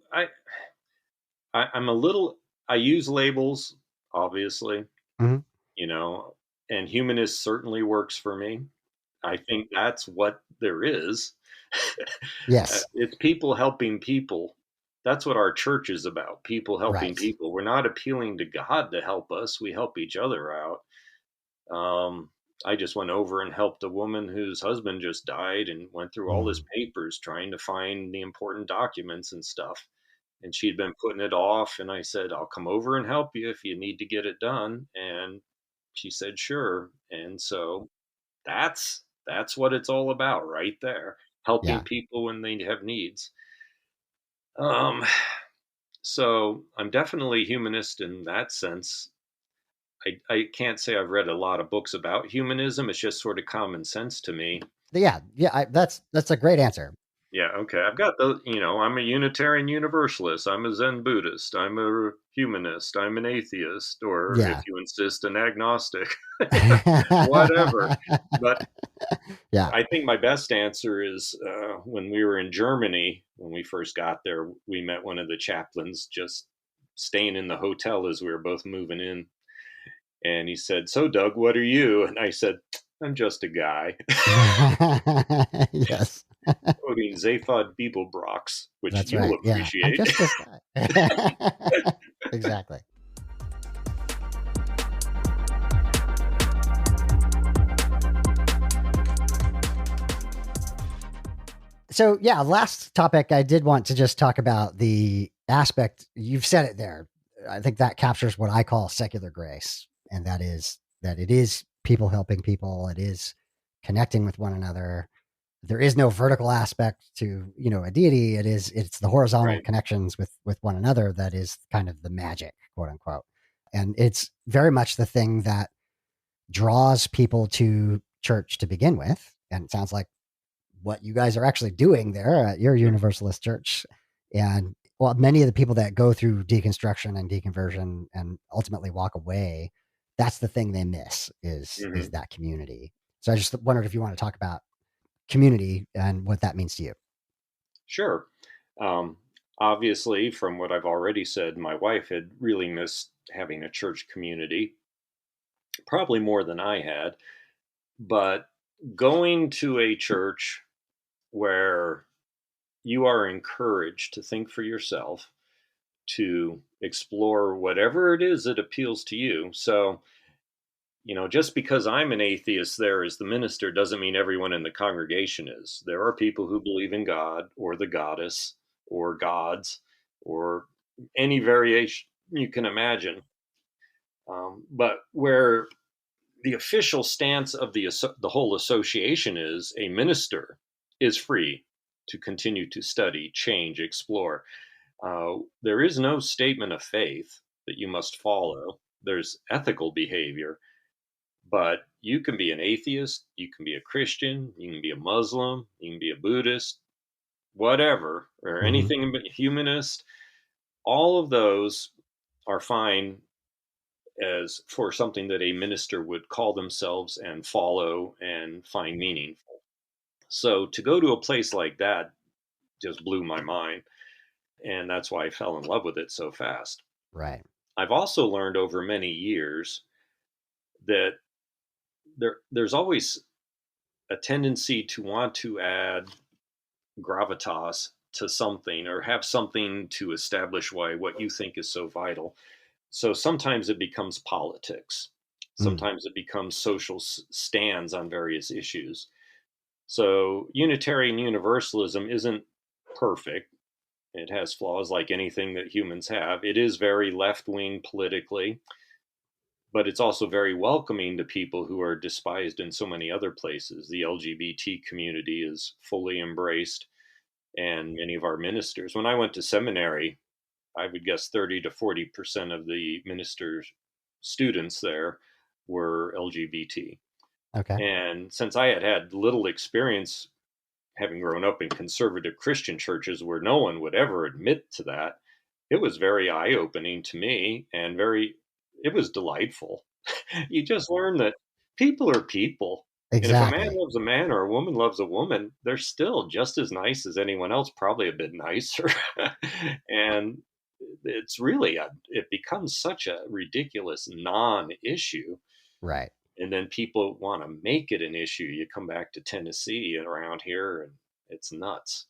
I'm a little, I use labels, obviously, Hmm. you know, and humanist certainly works for me. I think that's what there is. Yes. It's people helping people. That's what our church is about, people helping Right. people. We're not appealing to God to help us, we help each other out. Um, I just went over and helped a woman whose husband just died and went through all his Mm. papers trying to find the important documents and stuff. And she'd been putting it off. And I said, I'll come over and help you if you need to get it done. And she said, sure. And so that's what it's all about right there, helping Yeah. people when they have needs. Um, so I'm definitely humanist in that sense. I can't say I've read a lot of books about humanism. It's just sort of common sense to me. Yeah. Yeah. That's a great answer. Yeah, okay. I've got I'm a Unitarian Universalist. I'm a Zen Buddhist. I'm a humanist. I'm an atheist, or if Yeah. you insist, an agnostic, whatever. But Yeah. I think my best answer is when we were in Germany, when we first got there, we met one of the chaplains just staying in the hotel as we were both moving in. And he said, "So, Doug, what are you?" And I said, "I'm just a guy." Yes. Quoting Zaphod Beeblebrox, which That's you'll right. Yeah. I'm appreciate. just this guy. Exactly. So, yeah, last topic, I did want to just talk about the aspect. You've said it there. I think that captures what I call secular grace. And that is that it is people helping people. It is connecting with one another. There is no vertical aspect to, a deity. It's the horizontal Right. connections with one another. That is kind of the magic, quote unquote. And it's very much the thing that draws people to church to begin with. And it sounds like what you guys are actually doing there at your Mm-hmm. Universalist church. And well, many of the people that go through deconstruction and deconversion and ultimately walk away, that's the thing they miss is Mm-hmm. that community. So I just wondered if you want to talk about community and what that means to you. Sure. Um, Obviously, from what I've already said, my wife had really missed having a church community, probably more than I had. But going to a church where you are encouraged to think for yourself, to explore whatever it is that appeals to you. So, just because I'm an atheist there as the minister doesn't mean everyone in the congregation is. There are people who believe in God or the goddess or gods or any variation you can imagine. But where the official stance of the whole association is, a minister is free to continue to study, change, explore. There is no statement of faith that you must follow. There's ethical behavior, but you can be an atheist, you can be a Christian, you can be a Muslim, you can be a Buddhist, whatever, or Mm-hmm. anything but humanist. All of those are fine as for something that a minister would call themselves and follow and find meaningful. So to go to a place like that just blew my mind. And that's why I fell in love with it so fast. Right. I've also learned over many years that there's always a tendency to want to add gravitas to something or have something to establish why what you think is so vital. So sometimes it becomes politics. Mm. Sometimes it becomes social stands on various issues. So Unitarian Universalism isn't perfect. It has flaws like anything that humans have. It is very left wing politically, but it's also very welcoming to people who are despised in so many other places. The LGBT community is fully embraced, and many of our ministers. When I went to seminary, I would guess 30 to 40% of the ministers' students there were LGBT. Okay. And since I had had little experience having grown up in conservative Christian churches where no one would ever admit to that, it was very eye opening to me and it was delightful. You just learn that people are people. And if a man Exactly. loves a man or a woman loves a woman, they're still just as nice as anyone else, probably a bit nicer. And it's really, it becomes such a ridiculous non issue. Right. And then people want to make it an issue. You come back to Tennessee and around here, and it's nuts.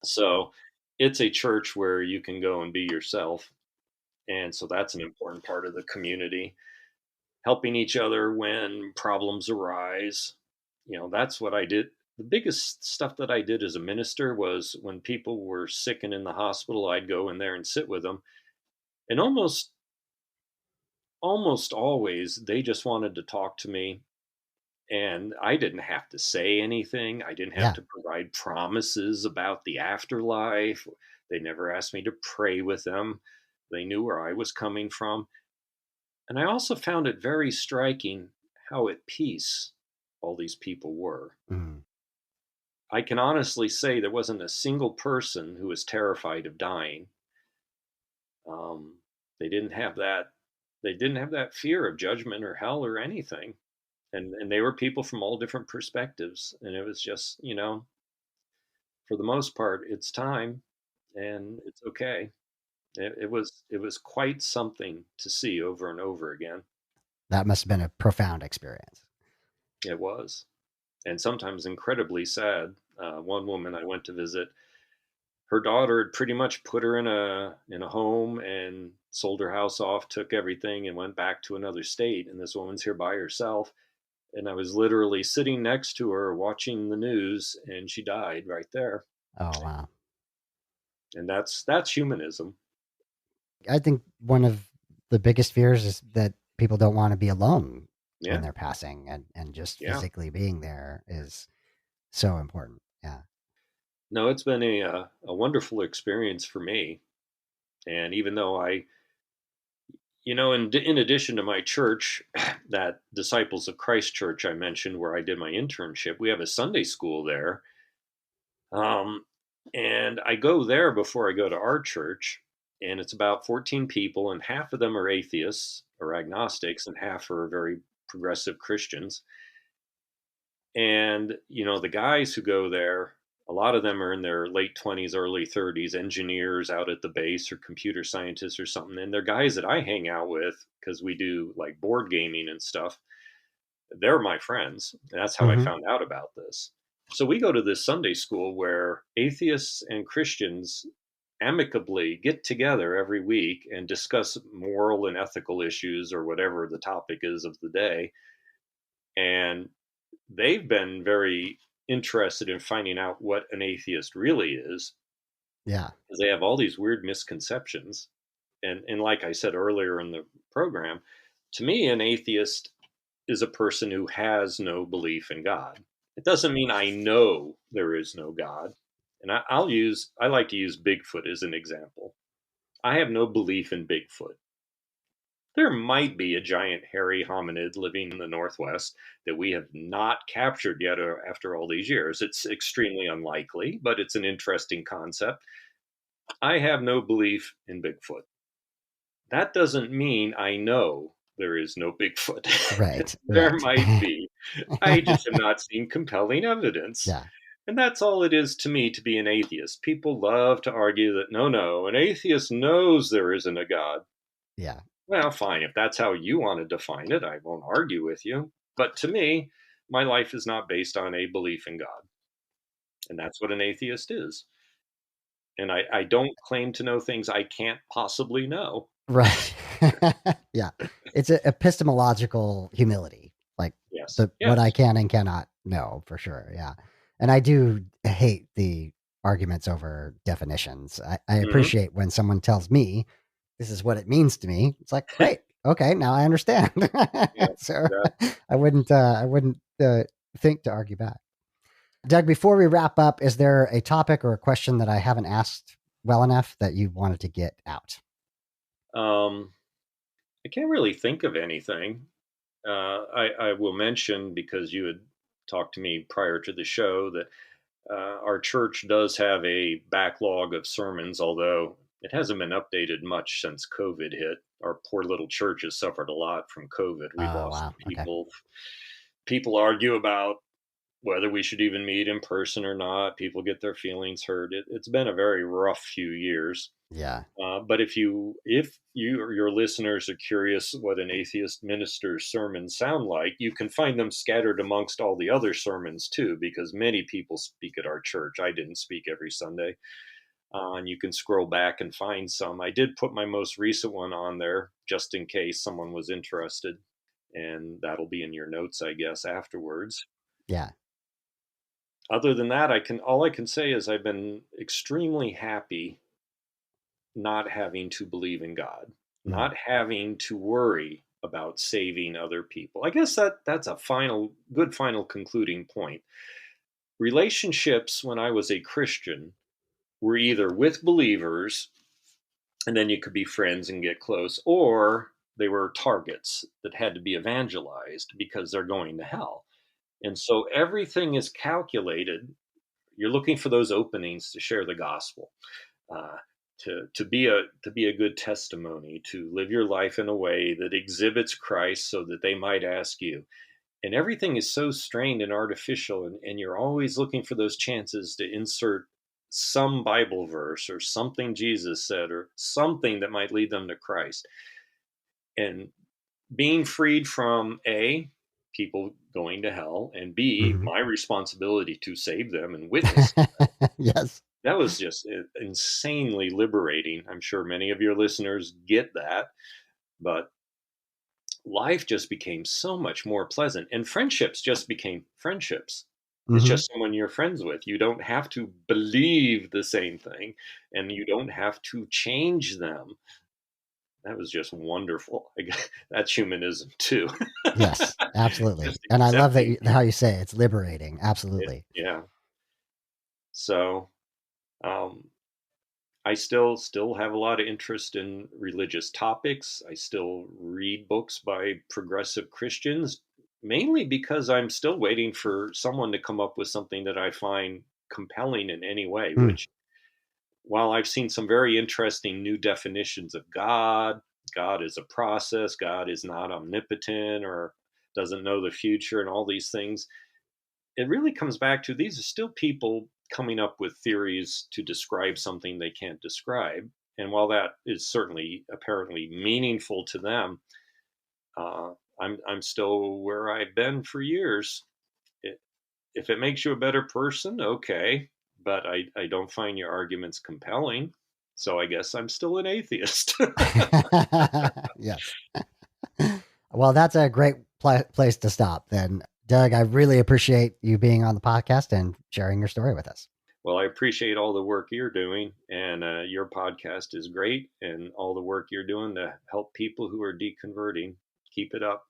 So it's a church where you can go and be yourself. And so that's an important part of the community, helping each other when problems arise. That's what I did. The biggest stuff that I did as a minister was when people were sick and in the hospital, I'd go in there and sit with them. And almost always they just wanted to talk to me, and I didn't have to say anything. I didn't have Yeah. to provide promises about the afterlife. They never asked me to pray with them. They knew where I was coming from. And I also found it very striking how at peace all these people were. Mm. I can honestly say there wasn't a single person who was terrified of dying. They didn't have that. They didn't have that fear of judgment or hell or anything. And they were people from all different perspectives. And it was just, for the most part, it's time, and it's okay. It was quite something to see over and over again. That must have been a profound experience. It was, and sometimes incredibly sad. One woman I went to visit, her daughter had pretty much put her in a home and sold her house off, took everything, and went back to another state. And this woman's here by herself. And I was literally sitting next to her watching the news, and she died right there. Oh, wow. And that's humanism. I think one of the biggest fears is that people don't want to be alone when Yeah, they're passing, and just yeah. physically being there is so important. Yeah. No, it's been a wonderful experience for me. And even though in addition to my church, that Disciples of Christ church I mentioned where I did my internship, we have a Sunday school there. Um, and I go there before I go to our church, and it's about 14 people, and half of them are atheists or agnostics, and half are very progressive Christians. And, the guys who go there, a lot of them are in their late 20s, early 30s, engineers out at the base or computer scientists or something. And they're guys that I hang out with because we do like board gaming and stuff. They're my friends. And that's how I Hmm. found out about this. So we go to this Sunday school where atheists and Christians amicably get together every week and discuss moral and ethical issues or whatever the topic is of the day. And they've been very interested in finding out what an atheist really is, Yeah. because they have all these weird misconceptions. And like I said earlier in the program, to me, an atheist is a person who has no belief in God. It doesn't mean I know there is no God. And I like to use Bigfoot as an example. I have no belief in Bigfoot. There might be a giant hairy hominid living in the Northwest that we have not captured yet after all these years. It's extremely unlikely, but it's an interesting concept. I have no belief in Bigfoot. That doesn't mean I know there is no Bigfoot. Right. There Right. might be. I just have not seen compelling evidence. Yeah. And that's all it is to me to be an atheist. People love to argue that no, an atheist knows there isn't a God. Yeah. Well, fine. If that's how you want to define it, I won't argue with you. But to me, my life is not based on a belief in God. And that's what an atheist is. And I don't claim to know things I can't possibly know. Right. Yeah. It's a epistemological humility, like Yes. the what I Yes. can and cannot know for sure. Yeah. And I do hate the arguments over definitions. I Hmm. appreciate when someone tells me this is what it means to me. It's like, great. Okay, now I understand. Yeah. So That, I wouldn't think to argue back. Doug, before we wrap up, is there a topic or a question that I haven't asked well enough that you wanted to get out? um, I can't really think of anything. I will mention, because you had talked to me prior to the show, that our church does have a backlog of sermons, although it hasn't been updated much since COVID hit. Our poor little church has suffered a lot from COVID. We've Oh, lost wow. Okay. people. People argue about whether we should even meet in person or not. People get their feelings hurt. It's been a very rough few years. Yeah. But if you or your listeners are curious what an atheist minister's sermons sound like, you can find them scattered amongst all the other sermons too, because many people speak at our church. I didn't speak every Sunday, and you can scroll back and find some. I did put my most recent one on there just in case someone was interested, and that'll be in your notes, I guess, afterwards. Yeah. Other than that, all I can say is I've been extremely happy not having to believe in God, Mm. not having to worry about saving other people. I guess that's a final concluding point. Relationships when I was a Christian were either with believers, and then you could be friends and get close, or they were targets that had to be evangelized because they're going to hell. And so everything is calculated. You're looking for those openings to share the gospel, uh, to be a good testimony, to live your life in a way that exhibits Christ, so that they might ask you. And everything is so strained and artificial, and you're always looking for those chances to insert some Bible verse or something Jesus said or something that might lead them to Christ. And being freed from A, people going to hell, and B, Hmm. my responsibility to save them and witness, Yes. that was just insanely liberating. I'm sure many of your listeners get that, but life just became so much more pleasant, and friendships just became friendships. It's Hmm. just someone you're friends with. You don't have to believe the same thing, and you don't have to change them. That was just wonderful. That's humanism too. Yes, absolutely. Just And I love that accepting how people. you say it's liberating. It, Absolutely. yeah. So um, I still have a lot of interest in religious topics. I still read books by progressive Christians, mainly because I'm still waiting for someone to come up with something that I find compelling in any way, Mm. which, while I've seen some very interesting new definitions of God, God is a process, God is not omnipotent or doesn't know the future and all these things, it really comes back to these are still people coming up with theories to describe something they can't describe. And while that is certainly apparently meaningful to them, uh, I'm still where I've been for years. It, if it makes you a better person, okay, but I don't find your arguments compelling. So I guess I'm still an atheist. Yes. Well, that's a great place to stop then. Doug, I really appreciate you being on the podcast and sharing your story with us. Well, I appreciate all the work you're doing, and your podcast is great, and all the work you're doing to help people who are deconverting. Keep it up,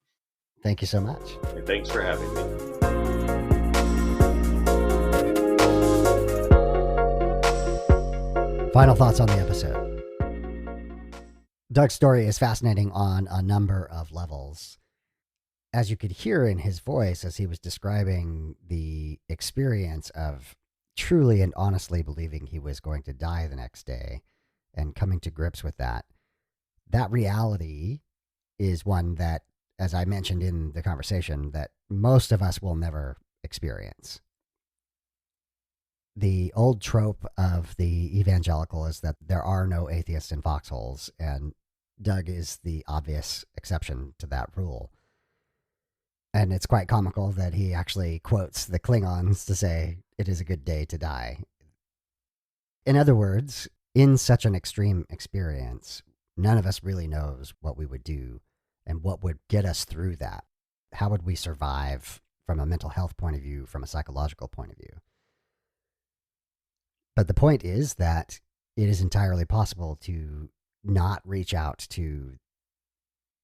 Thank you so much. and thanks for having me. Final thoughts on the episode. Doug's story is fascinating on a number of levels. As you could hear in his voice as he was describing the experience of truly and honestly believing he was going to die the next day and coming to grips with that, that reality is one that, as I mentioned in the conversation, that most of us will never experience. The old trope of the evangelical is that there are no atheists in foxholes, and Doug is the obvious exception to that rule. And it's quite comical that he actually quotes the Klingons to say, "It is a good day to die." In other words, in such an extreme experience, none of us really knows what we would do and what would get us through that. How would we survive from a mental health point of view, from a psychological point of view? But the point is that it is entirely possible to not reach out to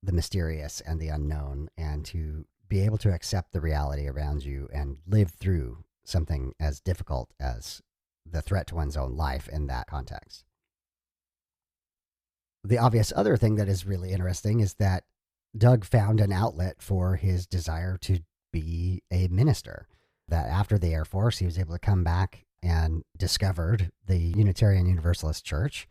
the mysterious and the unknown, and to be able to accept the reality around you and live through something as difficult as the threat to one's own life in that context. The obvious other thing that is really interesting is that Doug found an outlet for his desire to be a minister. That after the Air Force, he was able to come back and discovered the Unitarian Universalist Church,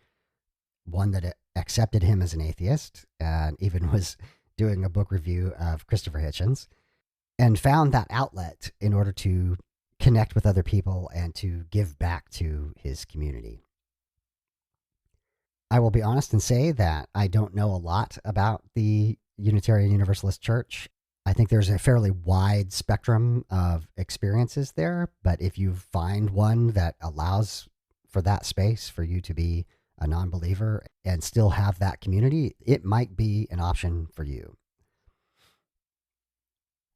one that accepted him as an atheist and even was doing a book review of Christopher Hitchens, and found that outlet in order to connect with other people and to give back to his community. I will be honest and say that I don't know a lot about the Unitarian Universalist Church. I think there's a fairly wide spectrum of experiences there, but if you find one that allows for that space for you to be a non-believer and still have that community, it might be an option for you.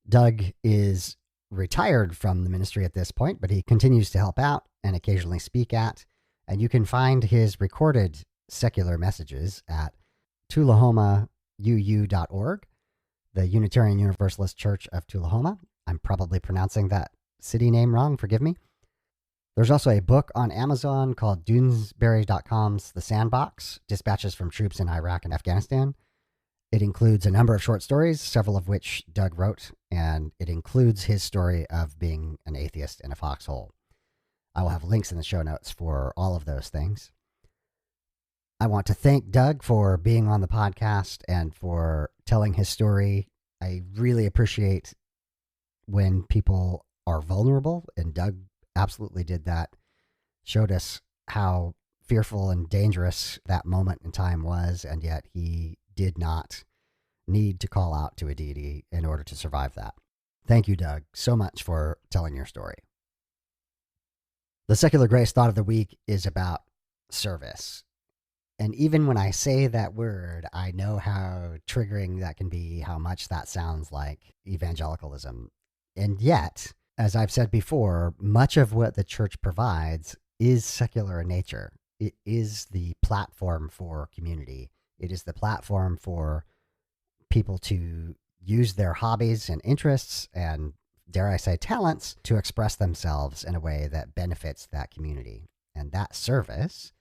Doug is retired from the ministry at this point, but he continues to help out and occasionally speak at, and you can find his recorded secular messages at tullahomauu.org, the Unitarian Universalist Church of Tullahoma. I'm probably pronouncing that city name wrong, forgive me. There's also a book on Amazon called Doonesbury.com's The Sandbox, Dispatches from Troops in Iraq and Afghanistan. It includes a number of short stories, several of which Doug wrote, and it includes his story of being an atheist in a foxhole. I will have links in the show notes for all of those things. I want to thank Doug for being on the podcast and for telling his story. I really appreciate when people are vulnerable, and Doug absolutely did that. Showed us how fearful and dangerous that moment in time was, and yet he did not need to call out to a deity in order to survive that. Thank you, Doug, so much for telling your story. The Secular Grace Thought of the Week is about service. And even when I say that word, I know how triggering that can be, how much that sounds like evangelicalism. And yet, as I've said before, much of what the church provides is secular in nature. It is the platform for community. It is the platform for people to use their hobbies and interests and, dare I say, talents to express themselves in a way that benefits that community. And that service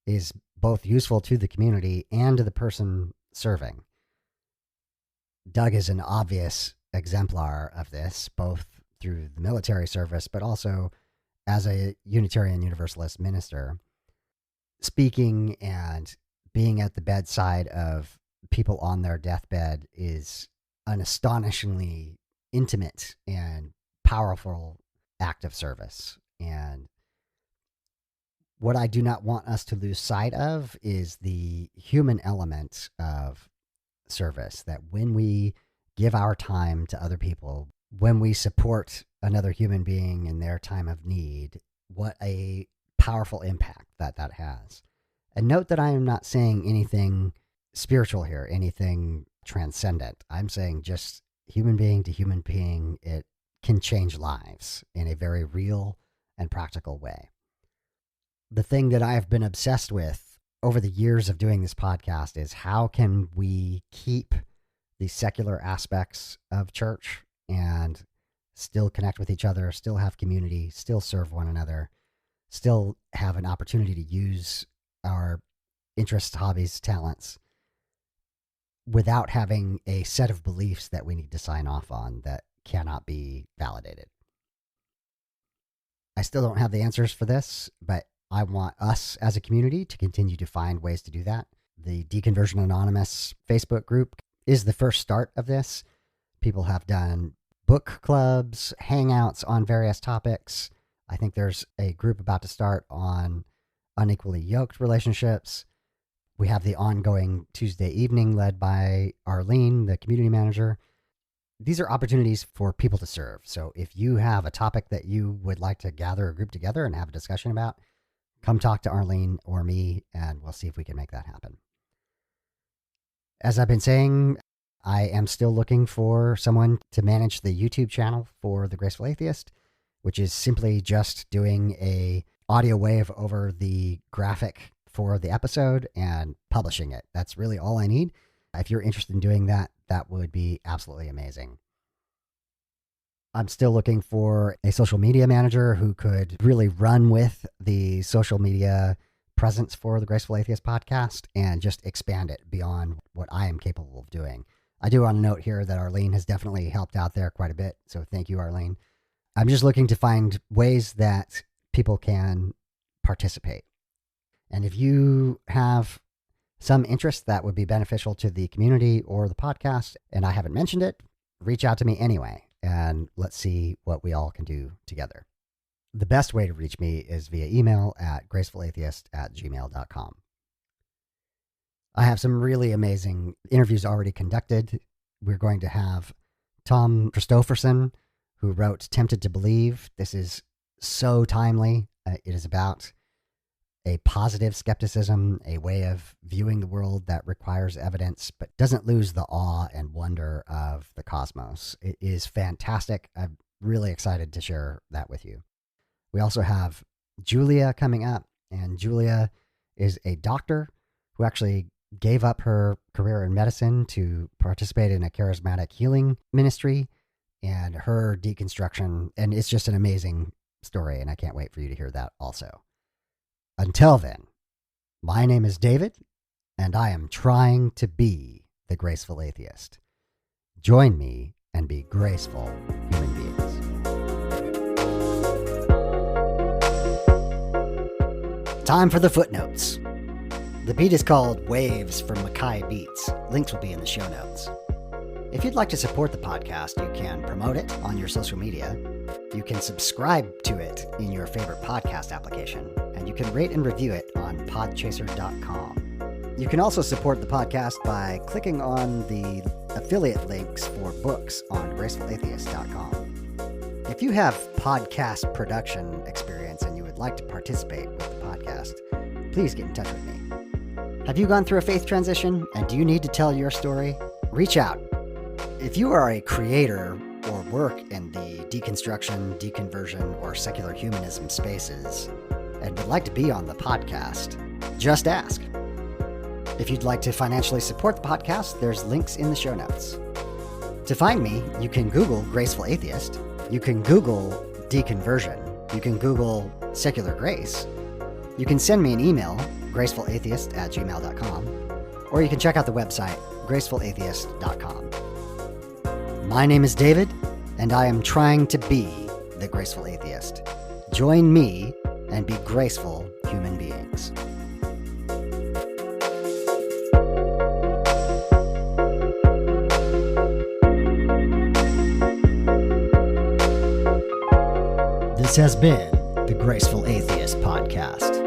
is both useful to the community and to the person serving. Doug is an obvious exemplar of this, both through the military service, but also as a Unitarian Universalist minister, speaking and being at the bedside of people on their deathbed is an astonishingly intimate and powerful act of service. And what I do not want us to lose sight of is the human element of service, that when we give our time to other people, when we support another human being in their time of need, what a powerful impact that has. And note that I am not saying anything spiritual here, anything transcendent. I'm saying just human being to human being, it can change lives in a very real and practical way. The thing that I have been obsessed with over the years of doing this podcast is how can we keep the secular aspects of church and still connect with each other, still have community, still serve one another, still have an opportunity to use our interests, hobbies, talents, without having a set of beliefs that we need to sign off on that cannot be validated. I still don't have the answers for this, but I want us as a community to continue to find ways to do that. The Deconversion Anonymous Facebook group is the first start of this. People have done book clubs, hangouts on various topics, I think there's a group about to start on unequally yoked relationships. We have the ongoing Tuesday evening led by Arlene, the community manager. These are opportunities for people to serve. So if you have a topic that you would like to gather a group together and have a discussion about, come talk to Arlene or me, and we'll see if we can make that happen. As I've been saying, I am still looking for someone to manage the YouTube channel for The Graceful Atheist, which is simply just doing a audio wave over the graphic for the episode and publishing it. That's really all I need. If you're interested in doing that, that would be absolutely amazing. I'm still looking for a social media manager who could really run with the social media presence for the Graceful Atheist podcast and just expand it beyond what I am capable of doing. I do want to note here that Arlene has definitely helped out there quite a bit. So thank you, Arlene. I'm just looking to find ways that people can participate. And if you have some interest that would be beneficial to the community or the podcast, and I haven't mentioned it, reach out to me anyway, and let's see what we all can do together. The best way to reach me is via email at gracefulatheist@gmail.com. I have some really amazing interviews already conducted. We're going to have Tom Christofferson, who wrote Tempted to Believe. This is so timely. It is about a positive skepticism, a way of viewing the world that requires evidence, but doesn't lose the awe and wonder of the cosmos. It is fantastic. I'm really excited to share that with you. We also have Julia coming up, and Julia is a doctor who actually gave up her career in medicine to participate in a charismatic healing ministry and her deconstruction. And it's just an amazing story, and I can't wait for you to hear that also. Until then, my name is David, and I am trying to be the Graceful Atheist. Join me and be graceful human beings. Time for the footnotes. The beat is called Waves from Mackay Beats. Links will be in the show notes. If you'd like to support the podcast, you can promote it on your social media. You can subscribe to it in your favorite podcast application, and you can rate and review it on podchaser.com. You can also support the podcast by clicking on the affiliate links for books on gracefulatheist.com. If you have podcast production experience and you would like to participate with the podcast, please get in touch with me. Have you gone through a faith transition and do you need to tell your story? Reach out. If you are a creator or work in the deconstruction, deconversion, or secular humanism spaces and would like to be on the podcast, just ask. If you'd like to financially support the podcast, there's links in the show notes. To find me, you can Google Graceful Atheist, you can Google deconversion, you can Google secular grace, you can send me an email, gracefulatheist@gmail.com, or you can check out the website, gracefulatheist.com. My name is David, and I am trying to be the Graceful Atheist. Join me and be graceful human beings. This has been the Graceful Atheist Podcast.